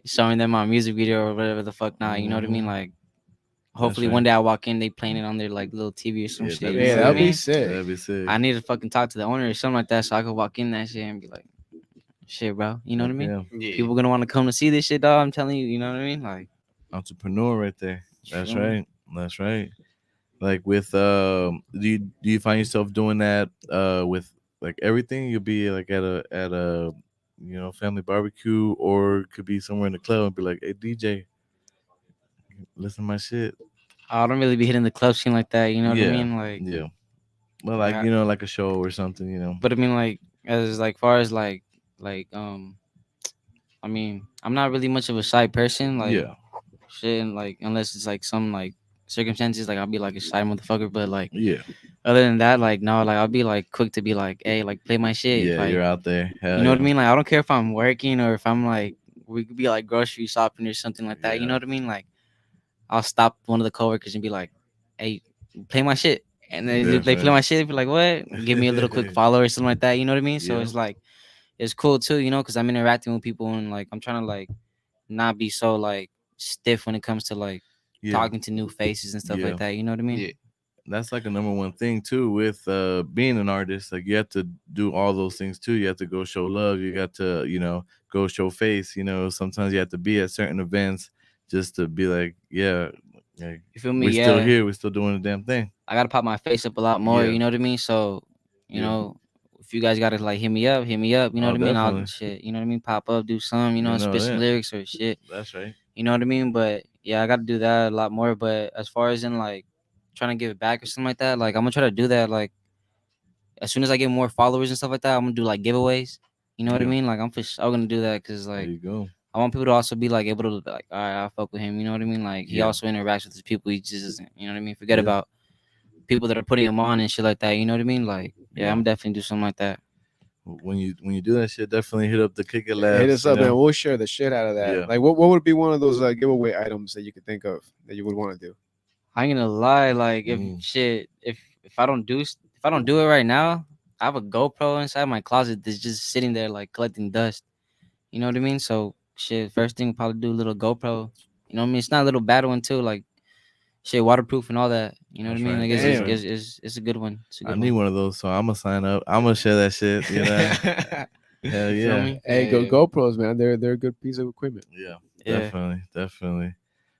showing them my music video or whatever the fuck not. You know what I mean? Mhm. Like That's hopefully one right. day I walk in, they playing it on their like little TV or some Yeah, shit. that'd be You Yeah, know what I that'd sick. be mean? sick. That'd be sick. I need to fucking talk to the owner or something like that, so I could walk in that shit and be like, shit, bro. You know what Heck I mean? yeah. Yeah. People gonna want to come to see this shit, dog. I'm telling you. You know what I mean? Like, Entrepreneur right there. you That's feel me? right. That's right. Like with do you find yourself doing that with like everything? You'll be like at a family barbecue, or it could be somewhere in the club and be like, hey DJ, listen to my shit. I don't really be hitting the club scene like that. You know what I Yeah. mean? Like, Yeah. Well, like, like like a show or something. but I mean, like, as like far as like, I mean, I'm not really much of a shy person. Like, Yeah. shit, and, like unless it's like some like circumstances, like I'll be like a shy motherfucker. But like, Yeah. other than that, like, no, like I'll be like quick to be like, hey, like play my shit. Yeah. Like, You're out there. you Hell know what I yeah. mean? Like, I don't care if I'm working or if I'm like, we could be like grocery shopping or something like that. You know Yeah. what I mean? Like, I'll stop one of the coworkers and be like, "Hey, play my shit," and then That's they play right. my shit. Be like, "What?" Give me a little quick follow or something like that. You know what I mean? So Yeah. it's like it's cool too, you know, because I'm interacting with people and like I'm trying to like not be so like stiff when it comes to like Yeah. talking to new faces and stuff like Yeah. that. You know what I mean? Yeah. That's like a number one thing too with being an artist. Like you have to do all those things too. You have to go show love. You got to go show face. Sometimes you have to be at certain events just to be like, yeah, like, You feel me? we're still Yeah, here. We're still doing the damn thing. I gotta pop my face up a lot more. Yeah. You know what I mean? So you Yeah. know. If you guys gotta like hit me up, hit me up. You know Oh, what I mean? I'll definitely. shit. You know what I mean? Pop up, do some. You You know, know spit some that. lyrics or shit. That's right. You know what I mean? But yeah, I got to do that a lot more. But as far as in like trying to give it back or something like that, like I'm gonna try to do that. Like as soon as I get more followers and stuff like that, I'm gonna do like giveaways. You know what I Yeah. mean? Like I'm for sure gonna do that because There like you go. I want people to also be like able to be like, all right, I'll fuck with him. You know what I mean? Like he Yeah. also interacts with his people. He just doesn't. You know what I mean? Forget Yeah. about people that are putting him on and shit like that. You know what I mean? Like yeah, Yeah. I'm definitely do something like that. When you do that shit, definitely hit up the Kick It Hit Labs. us up, man. We'll share the shit out of that. Yeah. Like, what would be one of those giveaway items that you could think of that you would want to do? I ain't gonna lie, like if Mm. shit, if I don't do if I don't do it right now, I have a GoPro inside my closet that's just sitting there like collecting dust. You know what I mean? So shit, first thing probably do a little GoPro. You know what I mean? It's not a little bad one too, like shit, waterproof and all that. You know what I That's mean? right. Like That's Damn. right. it's a good one. It's a I good need one. one of those, so I'm gonna sign up. I'm gonna share that shit. Hell You feel yeah. me? Hey, Yeah. GoPros, man. They're a good piece of equipment. Yeah, Yeah. definitely.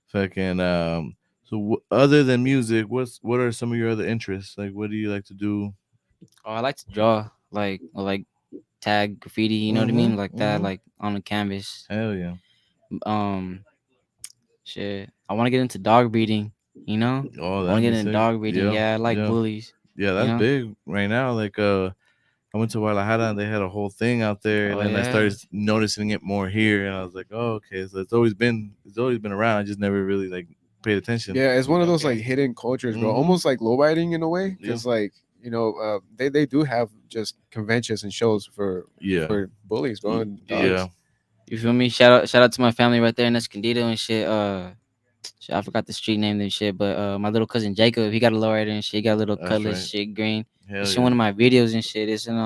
Fucking so other than music, what are some of your other interests? Like what do you like to do? Oh, I like to draw, like or like tag graffiti. You know what I Mhm. mean? Like that, Mhm. like on the canvas. Hell yeah. Um, Shit, I want to get into dog breeding. You know, Oh, I want that'd to be get into sick. dog breeding. Yeah. Yeah, I like Yeah. bullies. Yeah, You that's know. big right now. Like I went to Guadalajara and they had a whole thing out there, and Oh then I yeah. started noticing it more here, and I was like, oh, okay, so it's always been around. I just never really like paid attention. Yeah, it's one of those like Okay. hidden cultures, bro. Mhm. Almost like low riding in a way, Yeah. because like they do have just conventions and shows Yeah. for bullies, bro, and Yeah. dogs. You feel me? Shout out to my family right there in Escondido and shit. Shit, I forgot the street name and shit, but my little cousin Jacob, he got a lowrider and shit. He got a little That's cutlass right. shit green. Hell It's in yeah. one of my videos and shit. It's in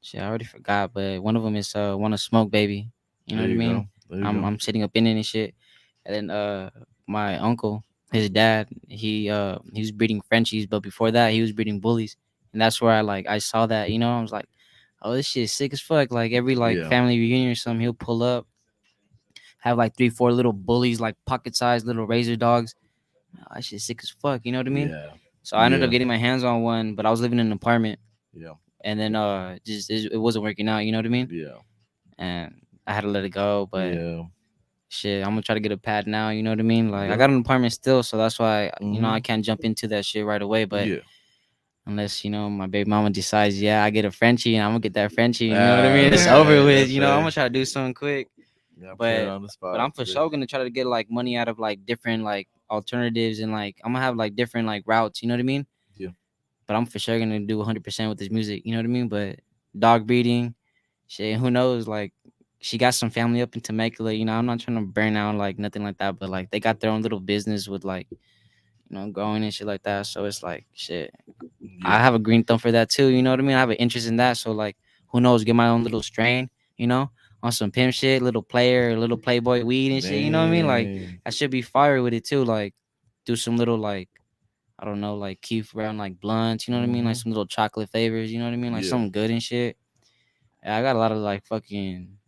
shit. I already forgot, but one of them is wanna smoke baby. You know There what I you mean? go. There you go. I'm sitting up in it and shit. And then my uncle, his dad, he was breeding Frenchies, but before that he was breeding bullies. And that's where I saw that, you know, I was like, oh, this shit is sick as fuck. Like every like Yeah. family reunion or something, he'll pull up, have like 3, 4 little bullies, like pocket sized little razor dogs. Oh, that shit's sick as fuck, you know what I mean? Yeah. So I ended up Yeah. getting my hands on one, but I was living in an apartment Yeah. and then just it wasn't working out, you know what I mean? Yeah. And I had to let it go. But Yeah. shit, I'm gonna try to get a pad now. You know what I mean? Like I Yep. got an apartment still, so that's why I Mhm. can't jump into that shit right away. But Yeah. unless my baby mama decides, yeah, I get a Frenchie and I'm gonna get that Frenchie. You know what I Ah, mean? It's that's over right. with. That's I'm right. gonna try to do something quick. Yeah, put it But on the but spot. I'm for sure gonna try to get like money out of like different like alternatives and like I'm gonna have like different like routes. You know what I mean? Yeah. But I'm for sure gonna do 100% with this music. You know what I mean? But dog breeding, shit, who knows? Like she got some family up in Temecula. I'm not trying to burn out like nothing like that. But like they got their own little business with like growing and shit like that. So it's like shit. I Yeah. have a green thumb for that too. You know what I mean? I have an interest in that. So like, who knows? Get my own little strain. You know, on some pimp shit, little player, little playboy weed and shit. You know what I mean? Like, Dang. I should be fire with it too. Like, do some little like I don't know, like Keith around like blunts. You know what I mean? Like Mhm. some little chocolate flavors. You know what I mean? Like Yeah. something good and shit. Yeah, I got a lot of like fucking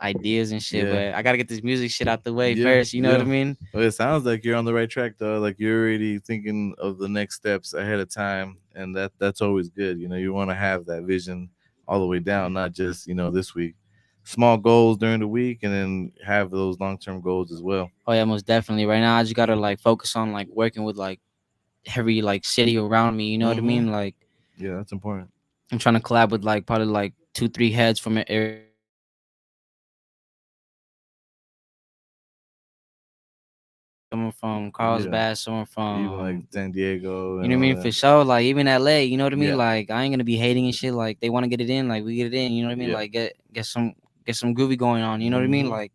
ideas and shit, Yeah. but I gotta get this music shit out the way Yeah. first. You know what I Yeah. mean? Well, it sounds like you're on the right track though. Like you're already thinking of the next steps ahead of time, and that's always good. You want to have that vision all the way down, not just this week. Small goals during the week, and then have those long term goals as well. Oh yeah, most definitely. Right now, I just gotta like focus on like working with like every like city around me. You know what I Mm-hmm. mean? Like Yeah, that's important. I'm trying to collab with like probably like 2, 3 heads from an area. Someone from Yeah, Carlsbad, someone even like from San Diego you and know what I all mean that. for sure. Like even LA, you know what I mean? Yeah, Like I ain't gonna be hating and shit. Like they want to get it in, like we get it in. You know what I mean? yeah. Like get some groovy going on. You know what I mean? Mm-hmm. Like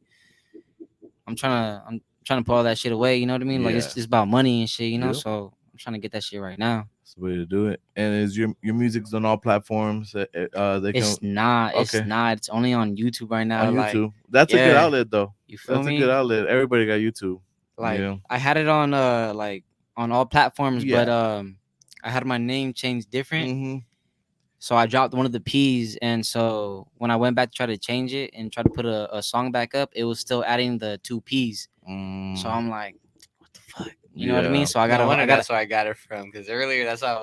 I'm trying to put all that shit away. You know what I mean? Like Yeah. it's about money and shit. Yep. So I'm trying to get that shit right now. That's the way to do it. And is your music's on all platforms? They can. It's not. It's Okay. not. It's only on YouTube right On now. Like YouTube. That's a good yeah, outlet though. you feel That's a good me? outlet. Everybody got YouTube. Like Yeah. I had it on like on all platforms, but Yeah. I had my name changed different. Mm-hmm. So I dropped one of the P's, and so when I went back to try to change it and try to put a song back up, it was still adding the 2 P's. So Mm, I'm like, what the fuck? You know what I mean? yeah. So I No gotta, wonder I gotta, that's where I got it from. Because earlier, that's why I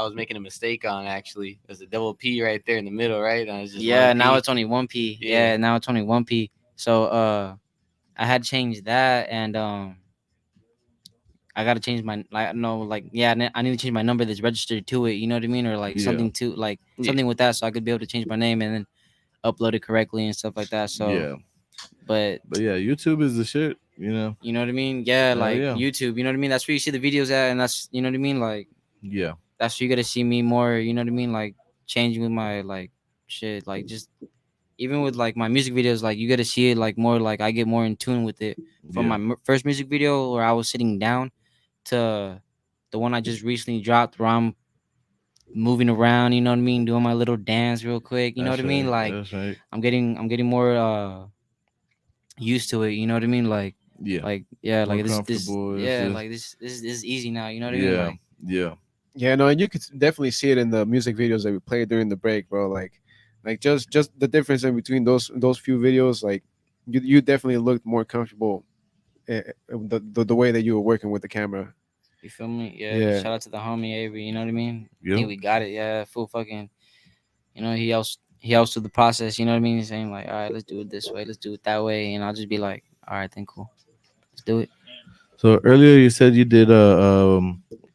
was making a mistake on. Actually, there's a double P right there in the middle, right? And it's just one yeah. Now P. it's only 1 P. Yeah, Yeah, now it's only 1 P. So I had changed that, and I gotta change my like no like yeah I need to change my number that's registered to it. You know what I mean? Or like Yeah. something to like yeah. something with that, so I could be able to change my name and then upload it correctly and stuff like that. So, Yeah. but But yeah, YouTube is the shit. you know what I mean? Yeah, Hell like yeah. YouTube. You know what I mean? That's where you see the videos at, and that's you know what I mean. Like Yeah. that's where you gotta see me more. You know what I mean? Like changing with my like shit. Like just even with like my music videos, like you gotta see it like more. Like I get more in tune with it from Yeah. my first music video where I was sitting down to the one I just recently dropped where I'm moving around. You know what I mean? Doing my little dance real quick. You know what That's I mean? right. Like That's right. I'm getting more used to it. You know what I mean? Yeah. Like yeah, More like this comfortable. It's yeah, just like this is easy now. You know what I mean? yeah. Like Yeah. Yeah, no, and you could definitely see it in the music videos that we played during the break, bro. Like just the difference in between those few videos. Like you definitely looked more comfortable, the way that you were working with the camera. you feel me? Yeah. Yeah, Shout out to the homie Avery. You know what I mean? I Yep. think we got it. Yeah, full fucking. He helps through the process. You know what I mean? He's saying like, all right, let's do it this way, let's do it that way, and I'll just be like, all right, then cool, let's do it. So earlier you said you did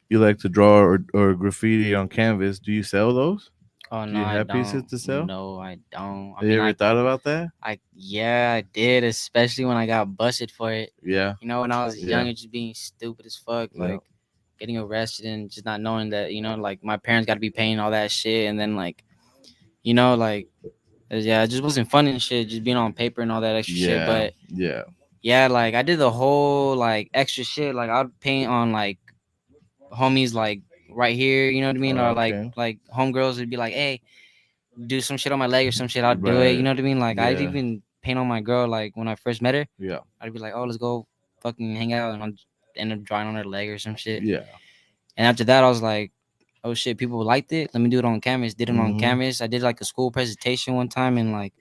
you like to draw or graffiti on canvas. Do you sell those? Oh Do no, you I have pieces don't. to sell? No, I don't. I Have you mean, ever thought about that? yeah, I did, especially when I got busted for it. Yeah. When I was Yeah. young, and just being stupid as fuck, Yeah. like getting arrested and just not knowing that, like my parents got to be paying all that shit, and then like, like, yeah, it just wasn't fun and shit, just being on paper and all that extra shit. Yeah. But Yeah. yeah, like I did the whole like extra shit, like I'd paint on like homies like right here, you know what I mean, or Okay. like homegirls would be like, hey, do some shit on my leg or some shit, I'll do it. You Right. know what I mean? Like I'd Yeah. even paint on my girl like when I first met her. Yeah. I'd be like, oh, let's go fucking hang out, and I'll end up drawing on her leg or some shit. Yeah. And after that, I was like, oh shit, people liked it. Let me do it on canvas. Did it on Mm-hmm. canvas. I did like a school presentation one time in like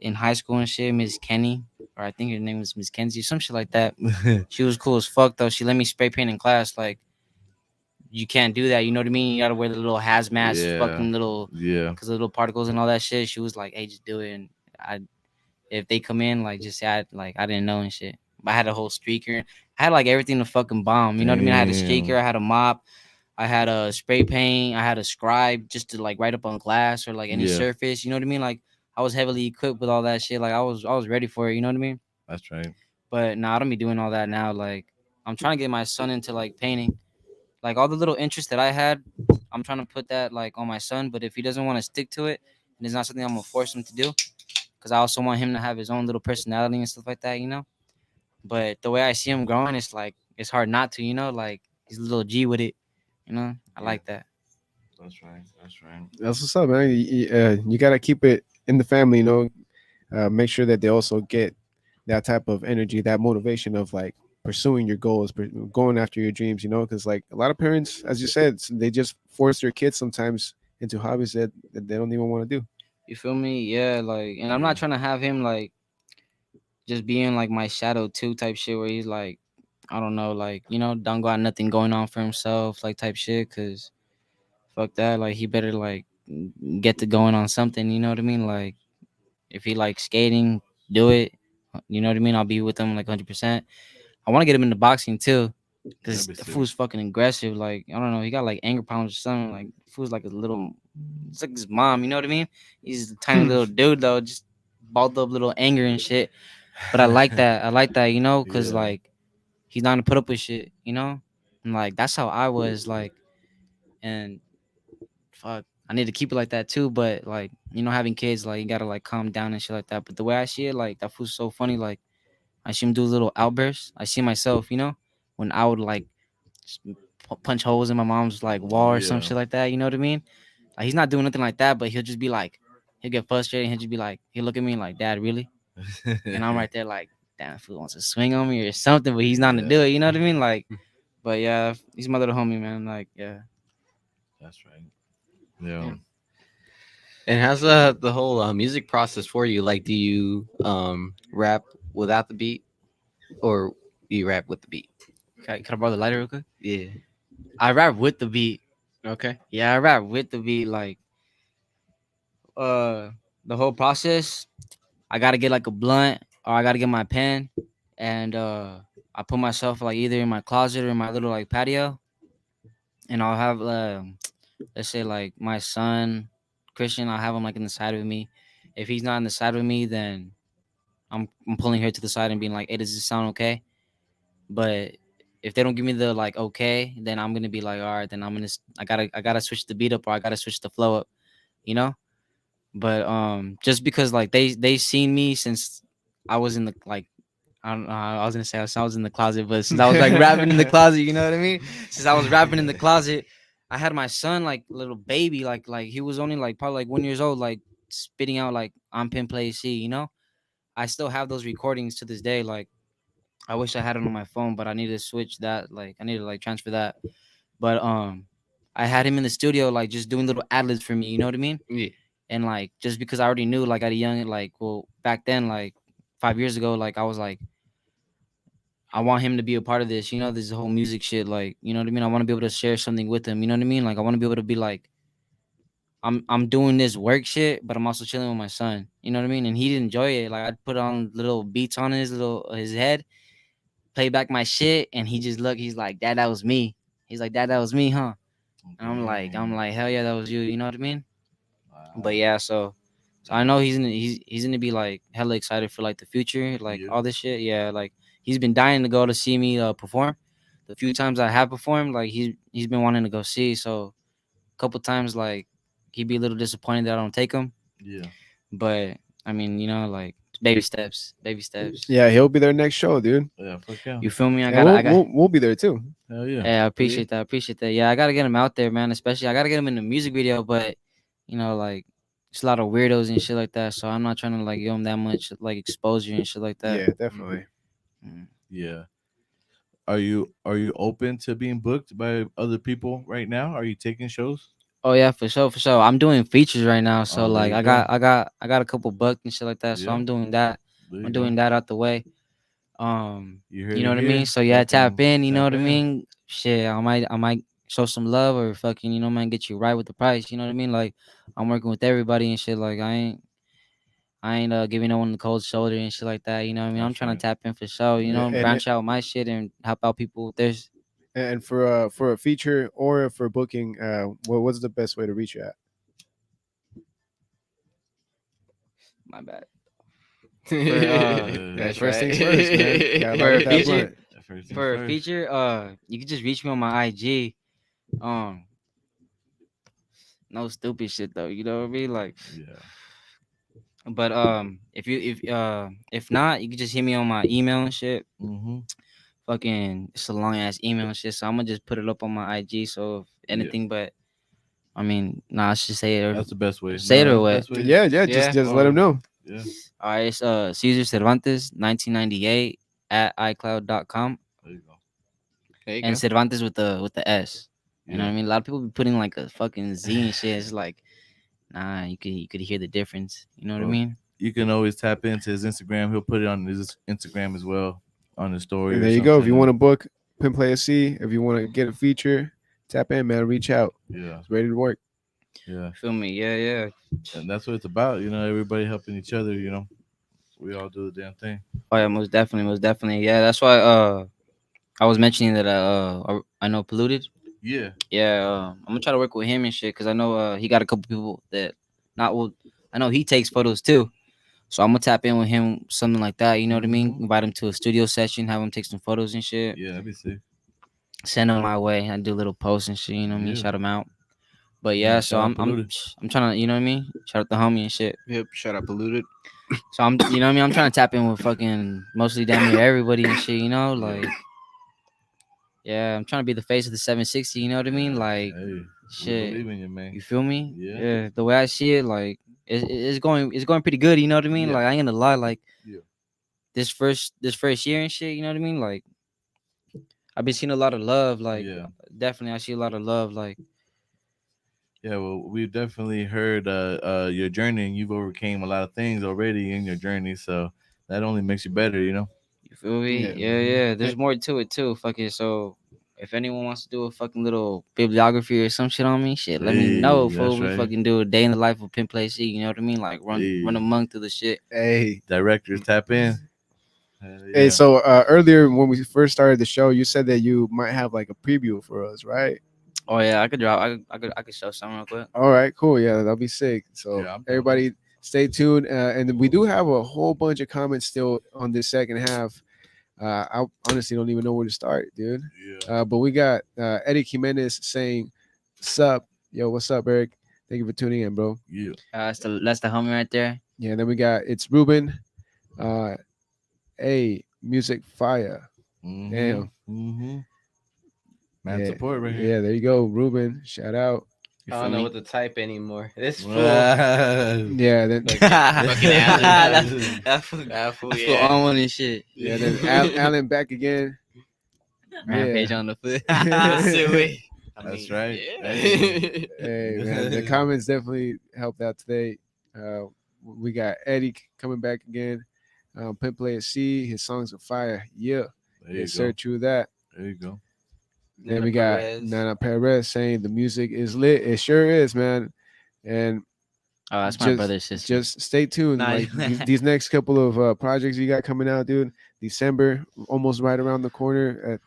in high school and shit. Miss Kenny, or I think her name was Miss Kenzie, some shit like that. She was cool as fuck though. She let me spray paint in class. Like you can't do that. You know what I mean? You gotta wear the little hazmat, Yeah. fucking little, Yeah. cause of little particles and all that shit. She was like, hey, just do it. And I if they come in, like just say I didn't know and shit. But I had a whole streaker. I had like everything to fucking bomb. You know what I mean? I had a streaker. Damn. I had a mop. I had a spray paint. I had a scribe just to like write up on glass or like any Yeah, surface. You know what I mean? Like I was heavily equipped with all that shit. Like I was ready for it. You know what I mean? that's right. But now I don't be doing all that now. Like I'm trying to get my son into like painting. Like all the little interests that I had, I'm trying to put that like on my son. But if he doesn't want to stick to it, and it's not something I'm gonna force him to do, because I also want him to have his own little personality and stuff like that. You know. But the way I see him growing, it's like it's hard not to. You know, like he's a little G with it. You know, I Yeah, like that. that's right. That's right. That's what's up, man. You gotta keep it in the family, you know. Make sure that they also get that type of energy, that motivation of like pursuing your goals, going after your dreams, you know, because like a lot of parents, as you said, they just force their kids sometimes into hobbies that they don't even want to do. You feel me? Yeah, like, and I'm Yeah. not trying to have him like just being like my shadow too type shit where he's like, I don't know, like don't got nothing going on for himself, like type shit. Cause fuck that, like he better like get to going on something. You know what I mean? Like if he like skating, do it. You know what I mean? I'll be with him like 100%. I want to get him into boxing too, That'd cause be the sick. fool's fucking aggressive. Like I don't know, he got like anger problems or something. Like the fool's like a little, it's like his mom. You know what I mean? He's a tiny little dude though, just balled up little anger and shit. But I like that. I like that. Cause Yeah. like he's not gonna put up with shit. And like that's how I was like, and fuck. I need to keep it like that too, but like having kids, like you gotta like calm down and shit like that. But the way I see it, like that fool's so funny. Like I see him do little outbursts. I see myself, when I would like s- punch holes in my mom's like wall or some Yeah. shit like that. You know what I mean? Like he's not doing nothing like that, but he'll just be like, he'll get frustrated. And he'll just be like, he'll look at me like, "Dad, really?" And I'm right there like, "Damn, fool wants to swing on me or something," but he's not gonna Yeah, do it. You know what I mean? Like, but yeah, he's my little homie, man. Like, yeah, that's right. Yeah. yeah. And how's the whole music process for you? Like, do you rap without the beat, or do you rap with the beat? Can I borrow the lighter real quick? Yeah. I rap with the beat. Okay. Yeah, I rap with the beat. Like, uh, the whole process. I gotta get like a blunt or I gotta get my pen, and I put myself like either in my closet or in my little like patio, and I'll have let's say like my son Christian. I'll have him like in the side of me. If he's not in the side with me, then I'm pulling her to the side and being like, "Hey, does this sound okay?" But if they don't give me the like okay, then I'm gonna be like, all right, then I gotta switch the beat up or I gotta switch the flow up, you know. But just because like they seen me since I was in the like I don't know. I was gonna say since I was in the closet, but since I was like rapping in the closet, you know what I mean? Since I was rapping in the closet, I had my son like little baby, like he was only like probably like 1 years old, like spitting out like I'm Pimplayac, you know. I still have those recordings to this day. Like I wish I had it on my phone, but I need to switch that. Like I need to like transfer that. But I had him in the studio like just doing little ad libs for me. You know what I mean? Yeah. And like just because I already knew like at a young like well back then like 5 years ago like I was like I want him to be a part of this. This whole music shit. Like you know what I mean? I want to be able to share something with him. You know what I mean? Like I want to be able to be like I'm doing this work shit, but I'm also chilling with my son. You know what I mean? And he'd enjoy it. Like I'd put on little beats on his head, play back my shit, and he just look. He's like, "Dad, that was me." He's like, "Dad, that was me, huh?" And I'm like, "Hell yeah, that was you." You know what I mean? But Wow. yeah, so I know he's gonna be like hella excited for like the future, like Yeah. all this shit. Yeah, like he's been dying to go to see me perform. The few times I have performed, like he's been wanting to go see. So a couple times, like he'd be a little disappointed that I don't take him. Yeah. But I mean, like baby steps, baby steps. Yeah, he'll be there next show, dude, Yeah. Fuck yeah. You feel me? I and gotta, we'll I got. we'll, we'll be there too. Hell yeah. Yeah, I Yeah. appreciate that. I appreciate that. Yeah, I gotta get him out there, man. Especially I gotta get him in the music video, but like it's a lot of weirdos and shit like that. So I'm not trying to like give him that much like exposure and shit like that. Yeah, definitely. Mm. Yeah. Are you open to being booked by other people right now? Are you taking shows? Oh yeah, for sure, for sure. I'm doing features right now, so Oh, there like you I go. got, I got, I got a couple booked and shit like that. So Yeah. I'm doing that. There you I'm go. doing that out the way. You heard You know it what I mean? here. So yeah, tap Fucking in. You know tap what I in. mean? Shit, I might show some love or fucking, man, get you right with the price. You know what I mean? Like I'm working with everybody and shit. Like I I ain't giving no one the cold shoulder and shit like that. You know what I mean? I'm That's trying to right. tap in for show. You Yeah, know, and branch out my shit and help out people. There's for a feature or for booking, what's the best way to reach you at? my bad. For Yeah, That's first right. things first, man. Gotta for light a up that feature, blunt. First things for a first. feature, you can just reach me on my IG. Um, no stupid shit though. You know what I mean? Like, Yeah. but if not, you can just hit me on my email and shit. Mm-hmm. Fucking, it's a long ass email and shit. So I'm gonna just put it up on my IG. So if Yeah. anything, but I mean, nah, I should say it or That's the best way. say it No, or that's the what. best way. Yeah, yeah. Yeah. Just let them know. Yeah. All right, it's Caesar Cervantes 1998 at iCloud.com, There you go. There you and go. Cervantes with the S. You know what Yeah. I mean? A lot of people be putting like a fucking Z and shit. It's like, nah, you could hear the difference. You know what I Well, mean? you can always tap into his Instagram. He'll put it on his Instagram as well, on his story And or there you go. If something. you want to book Pimplayac C, if you want to get a feature, tap in, man. Reach out. Yeah. It's ready to work. Yeah. Feel me? Yeah, yeah. And that's what it's about. Everybody helping each other. We all do the damn thing. Oh yeah, most definitely, most definitely. Yeah, that's why I was mentioning that I know polluted. Yeah. Yeah, I'm gonna try to work with him and shit because I know he got a couple people that not well. I know he takes photos too, so I'm gonna tap in with him, something like that. You know what I mean? Mhm. Invite him to a studio session, have him take some photos and shit. Yeah, that'd be sick. Send him my way. I do little posts and shit. You know what I mean? Yeah. Shout him out. But Yeah. yeah, so Shout out I'm polluted. I'm trying to, you know what I mean? Shout out the homie and shit. Yep. Shut up, polluted. So I'm, you know what I mean? I'm trying to tap in with fucking mostly damn near everybody and shit. You know, Yeah. like yeah, I'm trying to be the face of the 760. You know what I mean? Like Hey, we shit. believe in you, man. You feel me? Yeah. Yeah. The way I see it, like it's going pretty good. You know what I mean? Yeah. Like I ain't gonna lie, like Yeah. this first year and shit. You know what I mean? Like I've been seeing a lot of love. Like Yeah. definitely, I see a lot of love. Like Yeah, well, we've definitely heard your journey, and you've overcame a lot of things already in your journey. So that only makes you better. you feel me? Yeah. Yeah, yeah. There's more to it too. Fucking so. If anyone wants to do a fucking little bibliography or some shit on me, shit, let me know. Hey, Before that's we right. fucking do a day in the life of Pimplayac C, you know what I mean? Like run Hey, among through the shit. Hey, directors tap in. Hell hey. yeah. So earlier when we first started the show, you said that you might have like a preview for us, right? Oh yeah, I could drop. I could show something real quick. All right, cool. Yeah, that'll be sick. So Yeah, I'm down. everybody, stay tuned. And then we do have a whole bunch of comments still on this second half. I honestly don't even know where to start, dude. Yeah. But we got Eddie Jimenez saying, "Sup, yo, what's up, Eric? Thank you for tuning in, bro." Yeah. That's the homie right there. Yeah, and then we got it's Ruben. Hey, music fire. Mm-hmm. Damn. Mm-hmm. Man, Yeah, support right here. yeah. There you go, Ruben. Shout out. You I feel don't know me? what to type anymore. This fool. Yeah, then Fucking That's- Alan. that fool, That fool, that fool yeah. on one and shit. yeah, then Alan back again. Rampage Yeah. on the foot. Silly. That's right. Yeah. Hey man, the comments definitely helped out today. We got Eddie coming back again. Pimplay at Sea, his songs are fire. Yeah, There you yes go. sir, true that. There you go. Then Nana we got Perez. Nana Perez saying the music is lit. It sure is, man. And Oh, that's my just brother's sister. just stay tuned. Nah, Like these next couple of projects you got coming out, dude. December, almost right around the corner.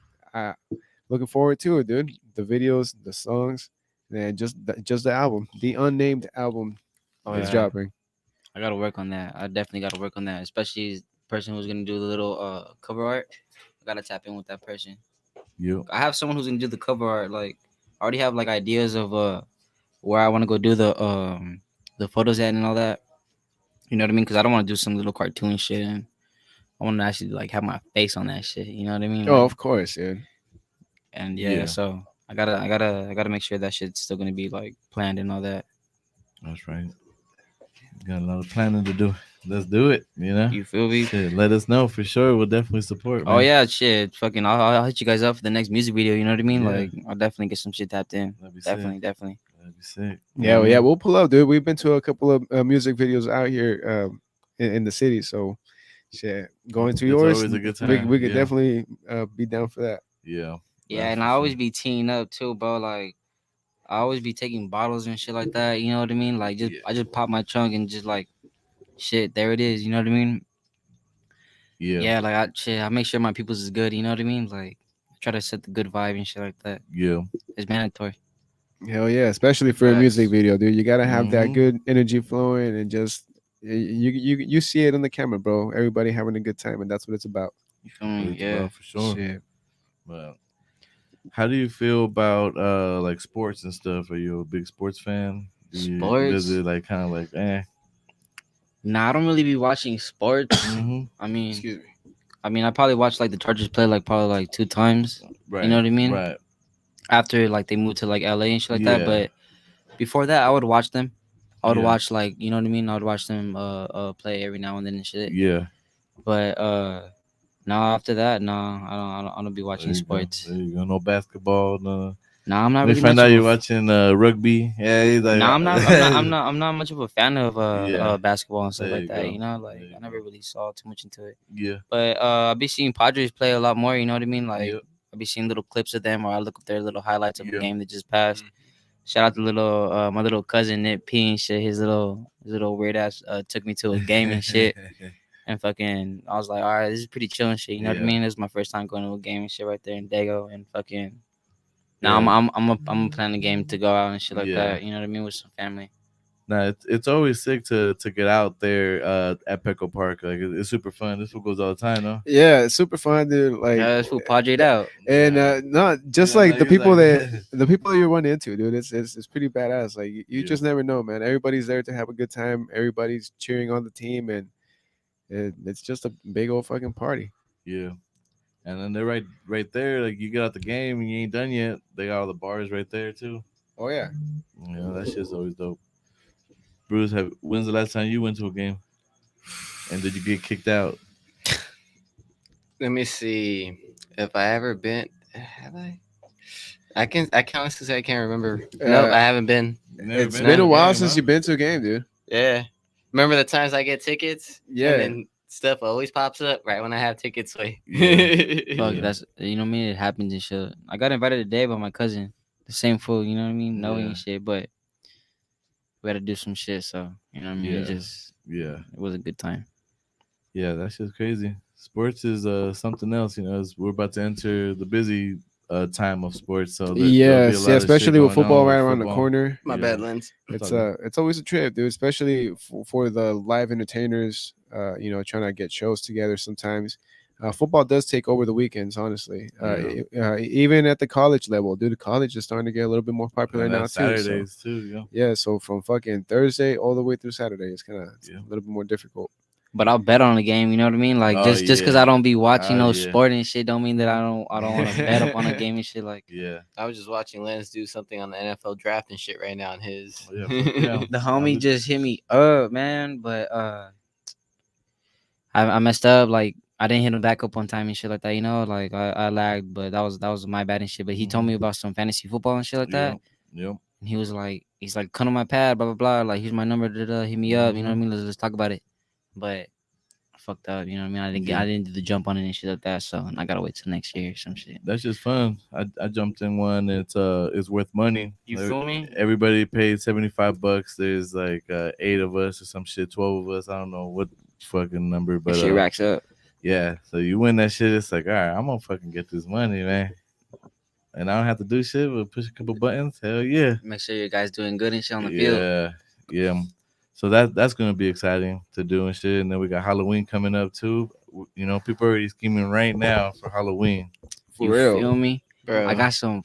Looking forward to it, dude. The videos, the songs, and just the album, the unnamed album Oh, is yeah. dropping. I gotta work on that. I definitely gotta work on that, especially the person who's gonna do the little cover art. I gotta tap in with that person. You. I have someone who's gonna do the cover art. Like I already have like ideas of where I want to go do the photos at and all that. You know what I mean? Because I don't want to do some little cartoon shit, and I want to actually like have my face on that shit. You know what I mean? Oh, Like, of course, dude. and yeah, Yeah. so I gotta make sure that shit's still gonna be like planned and all that. That's right. Got a lot of planning to do. Let's do it. You feel me? Shit, let us know for sure. We'll definitely support. Oh Man. yeah, shit. Fucking, I'll hit you guys up for the next music video. You know what I mean? Yeah. Like, I'll definitely get some shit tapped in. That'd be Definitely, sick. definitely. That'd be sick. Yeah, well, yeah, we'll pull up, dude. We've been to a couple of music videos out here in the city, so shit, going to It's yours, always a good we time, we could yeah. definitely be down for that. Yeah. Yeah, That's and for I always sure. be teeing up too, bro. Like, I always be taking bottles and shit like that. You know what I mean? Like, Yeah. I just pop my trunk and just like shit, there it is. You know what I mean? Yeah, Yeah, like I make sure my people's is good. You know what I mean? Like, I try to set the good vibe and shit like that. yeah. It's mandatory. Hell yeah, especially for a music Facts. video, dude. You gotta have that Mhm. good energy flowing and just you see it on the camera, bro. Everybody having a good time, and that's what it's about. You feel That's what me? it's Yeah. about for sure. Shit. But how do you feel about like sports and stuff? Are you a big sports fan? Does Sports? it like kind of like Nah, I don't really be watching sports. Mm-hmm. I mean, Excuse me. I probably watched like the Chargers play like probably like 2 times. You know Right. what I mean? Right. After like they moved to like LA and shit like that. Yeah. But before that, I would watch them. I would Yeah. watch like you know what I mean. I would watch them play every now and then and shit. Yeah. But now after that, nah, I don't be There watching you go. sports. There you go. No basketball. No. Nah, I'm not Let me really find much out of a. you're watching rugby. Yeah. He's like. Nah, I'm not much of a fan of Yeah. basketball and stuff There like you that. go. You know, There like you I go. never really saw too much into it. Yeah. But I be seeing Padres play a lot more. You know what I mean? Like Yep. I be seeing little clips of them, or I look up their little highlights of a Yeah. game that just passed. Shout out to little my little cousin Nip P and shit. His little weird ass took me to a game and shit. And fucking, I was like, all right, this is pretty chill and shit. You know what I Yeah. mean? This is my first time going to a game and shit right there in Dago. And fucking, now Yeah. I'm planning a game to go out and shit like Yeah. that. You know what I mean? With some family. Nah, it's always sick to get out there at Petco Park. Like it's super fun. This one goes all the time, no? Yeah, it's super fun, dude. Like, Yeah, that's who Padre out. and Yeah. not just Yeah, no, like the he was people like, that you run into, dude. It's pretty badass. Like you yeah, just never know, man. Everybody's there to have a good time. Everybody's cheering on the team, and it's just a big old fucking party. yeah. And then they're right there. Like you get out the game and you ain't done yet. They got all the bars right there too. Oh yeah. Yeah, that shit's always dope. Bruce, when's the last time you went to a game? And did you get kicked out? Let me see if I ever been. Have I? I can honestly say I can't remember. Nope, Uh, I haven't been. Never it's been been to a a while game, since huh? you've been to a game, dude. Yeah, remember the times I get tickets Yeah. and then stuff always pops up right when I have tickets. Like, Fuck, Yeah. that's you know what I mean. It happens and shit. I got invited today by my cousin. The same fool, you know what I mean? Knowing Yeah. and shit, but we had to do some shit. So you know what I mean. Yeah. Yeah. It was a good time. Yeah, that's just crazy. Sports is something else, we're about to enter the busy time of sports, so there'll be a Yes, yeah, lot of shit especially with going football on right with around the football. corner. my Yeah. bad, Lens. It's all good. It's always a trip, dude. Especially for the live entertainers, trying to get shows together. Sometimes, football does take over the weekends. Honestly, even at the college level, dude, the college is starting to get a little bit more popular And now that's too. So Saturdays too, yeah. yeah, so from fucking Thursday all the way through Saturday, it's Yeah. a little bit more difficult. But I'll bet on the game. You know what I mean? Like Oh just because yeah. I don't be watching Oh no yeah. sport and shit, don't mean that I don't want to bet up on a game and shit. Like Yeah. I was just watching Lens do something on the NFL draft and shit right now on his. Oh, yeah, fuck yeah. the I'll homie be- just hit me up, man. But I messed up. Like I didn't hit him back up on time and shit like that. You know, like I lagged, but that was my bad and shit. But he told me about some fantasy football and shit like Yeah. that. Yep. And he's like, come on my pad, blah blah blah. Like here's my number, hit me up. You know what I Mhm. mean? Let's talk about it. But I fucked up. You know what I mean? Yeah. I didn't do the jump on it and shit like that. So I gotta wait till next year or some shit. That's just fun. I jumped in one. It's worth money. You feel me? Everybody paid $75. There's like 8 of us or some shit, 12 of us. I don't know what fucking number, That but shit racks up. yeah. So you win that shit. It's like, all right, I'm gonna fucking get this money, man. And I don't have to do shit but push a couple buttons. Hell yeah. Make sure your guys doing good and shit on the field. Yeah. Yeah. So that's gonna be exciting to do and shit. And then we got Halloween coming up too. People are already scheming right now for Halloween. For You real. feel me? Bro, I got some.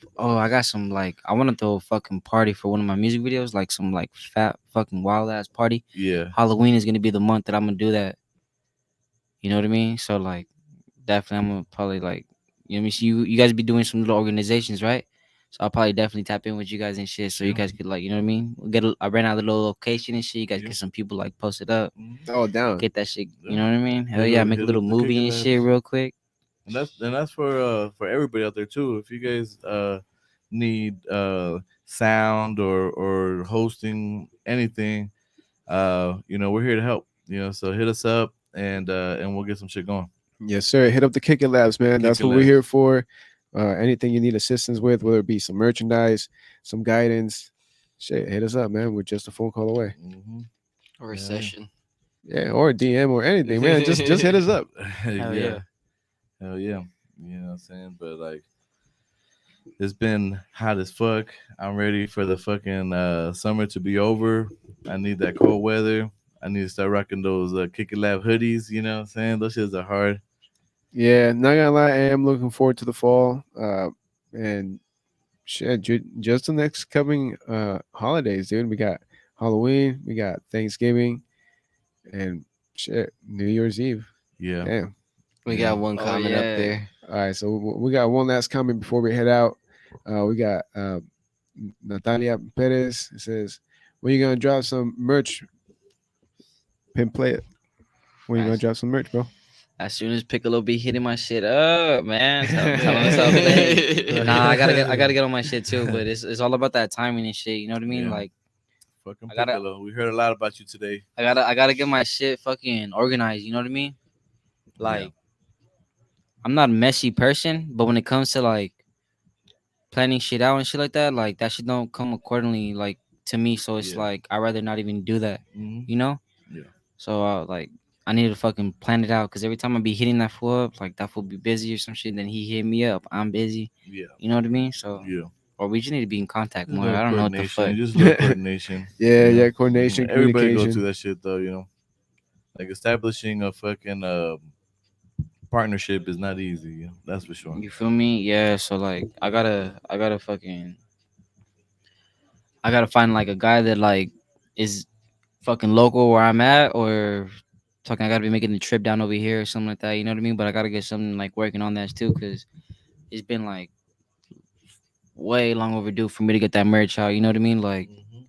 Like I want to throw a fucking party for one of my music videos, like some like fat fucking wild ass party. Yeah. Halloween is gonna be the month that I'm gonna do that. You know what I mean? So like, definitely I'm gonna probably like, you know what I mean? So you guys be doing some little organizations, right? So I'll probably definitely tap in with you guys and shit, so you Yeah. guys could like, you know what I mean? I ran out the little location and shit. You guys Yeah. get some people like post it up, Mhm. Oh, down. get that shit. Yeah. You know what I mean? Hell Hit yeah, up- make a hit little up the movie Kicker and Labs. shit real quick. And that's for everybody out there too. If you guys need sound or hosting anything, we're here to help. So hit us up and we'll get some shit going. Yes, sir. Hit up the Kicker Labs, man. That's Kicker what we're Labs. here for. Anything you need assistance with, whether it be some merchandise, some guidance, shit, hit us up, man. We're just a phone call away. Mm-hmm. or Yeah. recession. Yeah, or DM or anything, man. Just hit us up. Hell Yeah, yeah. hell yeah. You know what I'm saying? But like, it's been hot as fuck. I'm ready for the fucking summer to be over. I need that cold weather. I need to start rocking those Kick It Lab hoodies. You know what I'm saying? Those shits are hard. Yeah, not gonna lie, I am looking forward to the fall. And shit, just the next coming holidays, dude. We got Halloween, we got Thanksgiving, and shit, New Year's Eve. Yeah, Damn. We yeah, got one Oh comment up yeah. there. All right, so we got one last comment before we head out. We got Natalia Perez. It says, "When you gonna drop some merch? Pimplayac. When you gonna As, drop some merch, bro?" as soon as Piccolo be hitting my shit up, man. Tell him stop playing. Nah, I gotta get on my shit too, but it's all about that timing and shit. You know what I mean? yeah. Like Fucking I gotta Piccolo. We heard a lot about you today. I gotta get my shit fucking organized. You know what I mean? Yeah, Like I'm not a messy person, but when it comes to like planning shit out and shit like that, like that shit don't come accordingly like to me. So it's yeah, like I'd rather not even do that. hmm, You know? yeah, So like I need to fucking plan it out because every time I be hitting that fool up, like that fool be busy or some shit, then he hit me up. I'm busy. yeah, You know what I mean? So yeah. or we just need to be in contact Just a more. little I don't know what the fuck. coordination. Just a little coordination. Yeah, You know, yeah, coordination, everybody goes through communication. that shit though. You know, like establishing a fucking partnership is not easy. You know? That's for sure. You feel me? Yeah. So like I gotta fucking I gotta find like a guy that like is fucking local where I'm at or fucking I gotta be making the trip down over here or something like that. You know what I mean? But I gotta get something like working on that too because it's been like way long overdue for me to get that merch out. You know what I mean? Like Hmm.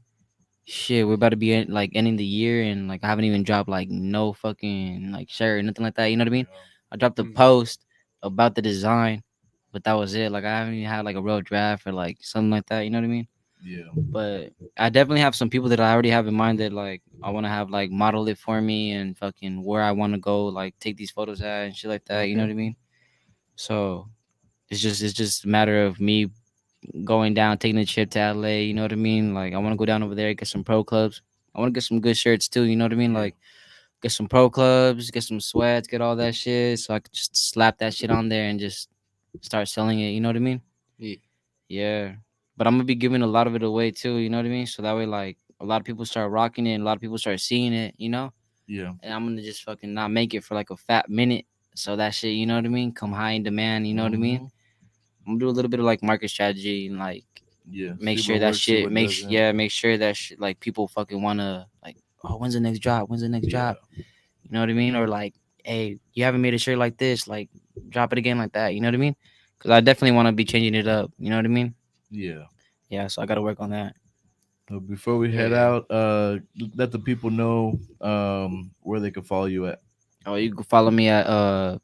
shit, we're about to be like ending the year and like I haven't even dropped like no fucking like shirt or nothing like that. You know what I mean? Yeah, I dropped a Mhm. post about the design, but that was it. Like I haven't even had like a real draft or like something like that. You know what I mean? yeah, But I definitely have some people that I already have in mind that like I want to have like model it for me and fucking where I want to go, like take these photos at and shit like that. You know okay, what I mean? So it's just a matter of me going down, taking a trip to LA. You know what I mean? Like I want to go down over there, get some pro clubs. I want to get some good shirts too. You know what I mean? yeah, Like get some pro clubs, get some sweats, get all that shit, so I could just slap that shit on there and just start selling it. You know what I mean? Yeah. Yeah. But I'm gonna be giving a lot of it away too. You know what I mean? So that way, like a lot of people start rocking it, and a lot of people start seeing it. You know? yeah, And I'm gonna just fucking not make it for like a fat minute. So that shit, you know what I mean? Come high in demand. You know what I mean? hmm, I'm gonna do a little bit of like market strategy and like yeah. make See sure what that works. See shit what doesn't. make sure that shit like people fucking wanna like oh when's the next drop, when's the next Yeah, drop, you know what I mean, or like hey you haven't made a shirt like this, like drop it again like that, you know what I mean, because I definitely want to be changing it up, you know what I mean. yeah. Yeah, so I gotta work on that. So before we Yeah, head yeah. out, let the people know where they can follow you at. Oh, you can follow me at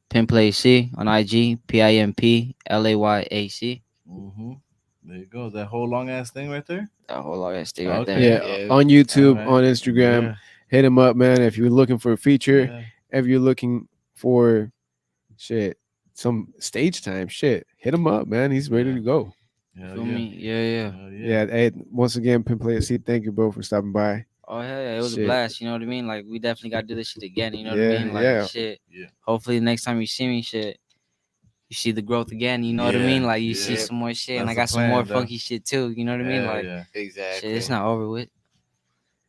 Pimplayac on IG, Pimplayac, Hmm. There you go. That whole long ass thing right there. that whole lot of stick right there. Okay. Yeah, Yeah. on All YouTube, right. on Instagram, Yeah. hit him up, man. If you're looking for a feature, Yeah. if you're looking for shit, some stage time, shit, hit him up, man. He's ready Yeah. to go. You Hell feel yeah. me? Yeah, yeah. Hell yeah. Yeah, hey, once again, Pimplay C, thank you, bro, for stopping by. Oh yeah, it was a Shit, blast. You know what I mean? Like we definitely gotta do this shit again. You know what I yeah, mean? Like yeah, shit. Yeah. Hopefully next time you see me, shit, you see the growth again. You know what I Yeah. mean? Like you see Yeah. Yep. some more shit, and That's I the got some more plan, though. funky shit too. You know what I mean? Hell Like yeah. shit, it's Exactly. not over with.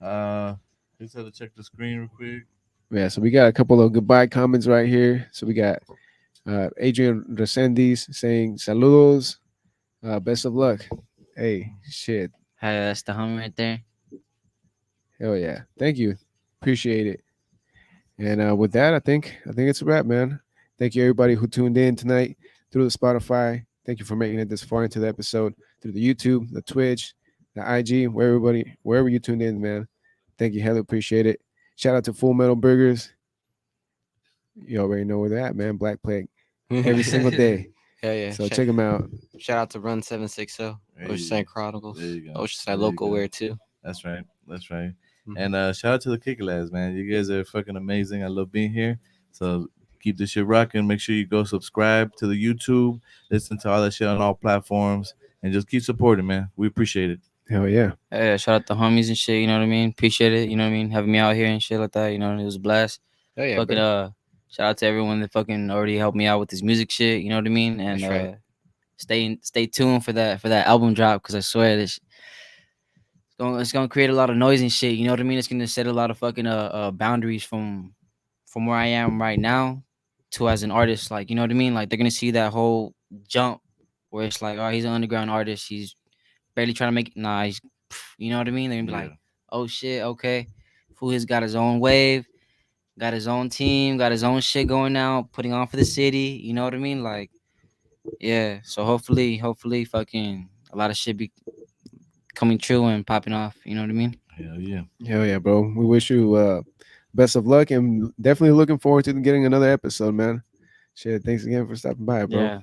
Uh, just had to check the screen real quick. yeah. So we got a couple of goodbye comments right here. So we got Adrian Resendiz saying saludos, best of luck. Hey, shit, Hey, that's the homie right there. hell yeah, thank you, appreciate it. And with that, I think it's a wrap, man. Thank you everybody who tuned in tonight through the Spotify. Thank you for making it this far into the episode through the YouTube, the Twitch, the IG, wherever you tuned in, man. Thank you, hella appreciate it. Shout out to Full Metal Burgers. You already know where they're at, man. Black Plague every single day. Hell yeah. So check them out. Shout out to Run 760, Hey, Oceanside Chronicles, there you go. Oceanside There you Local go. Wear too. That's right. That's right. Mhm. And shout out to the Kicker Lads, man. You guys are fucking amazing. I love being here. So keep this shit rocking. Make sure you go subscribe to the YouTube, listen to all that shit on all platforms, and just keep supporting, man. We appreciate it. Hell yeah. Yeah, shout out the homies and shit. You know what I mean? Appreciate it. You know what I mean? Having me out here and shit like that. You know, it was a blast. Oh yeah, Fucking bro. shout out to everyone that fucking already helped me out with this music shit. You know what I mean? And That's right. stay tuned for that album drop because I swear this it's gonna create a lot of noise and shit. You know what I mean? It's gonna set a lot of fucking boundaries from where I am right now to as an artist. Like, you know what I mean? Like they're gonna see that whole jump where it's like, oh, he's an underground artist. He's barely trying to make it. Nah, he's, you know what I mean? They're gonna be Yeah. like, oh shit, okay. Fool has got his own wave, got his own team, got his own shit going now, putting on for the city. You know what I mean? Like, yeah. So hopefully, fucking a lot of shit be coming true and popping off. You know what I mean? Hell yeah. Hell yeah, bro. We wish you best of luck and definitely looking forward to getting another episode, man. Shit, thanks again for stopping by, bro. Yeah.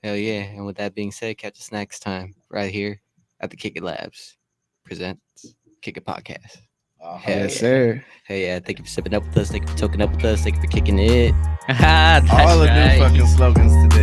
Hell yeah. And with that being said, catch us next time right here at the Kick It Labs presents Kick It Podcast. Hell Yes, yeah. sir. Hey, yeah. Thank you for sipping up with us. Thank you for toking up with us. Thank you for kicking it. That's All the new right. fucking slogans today.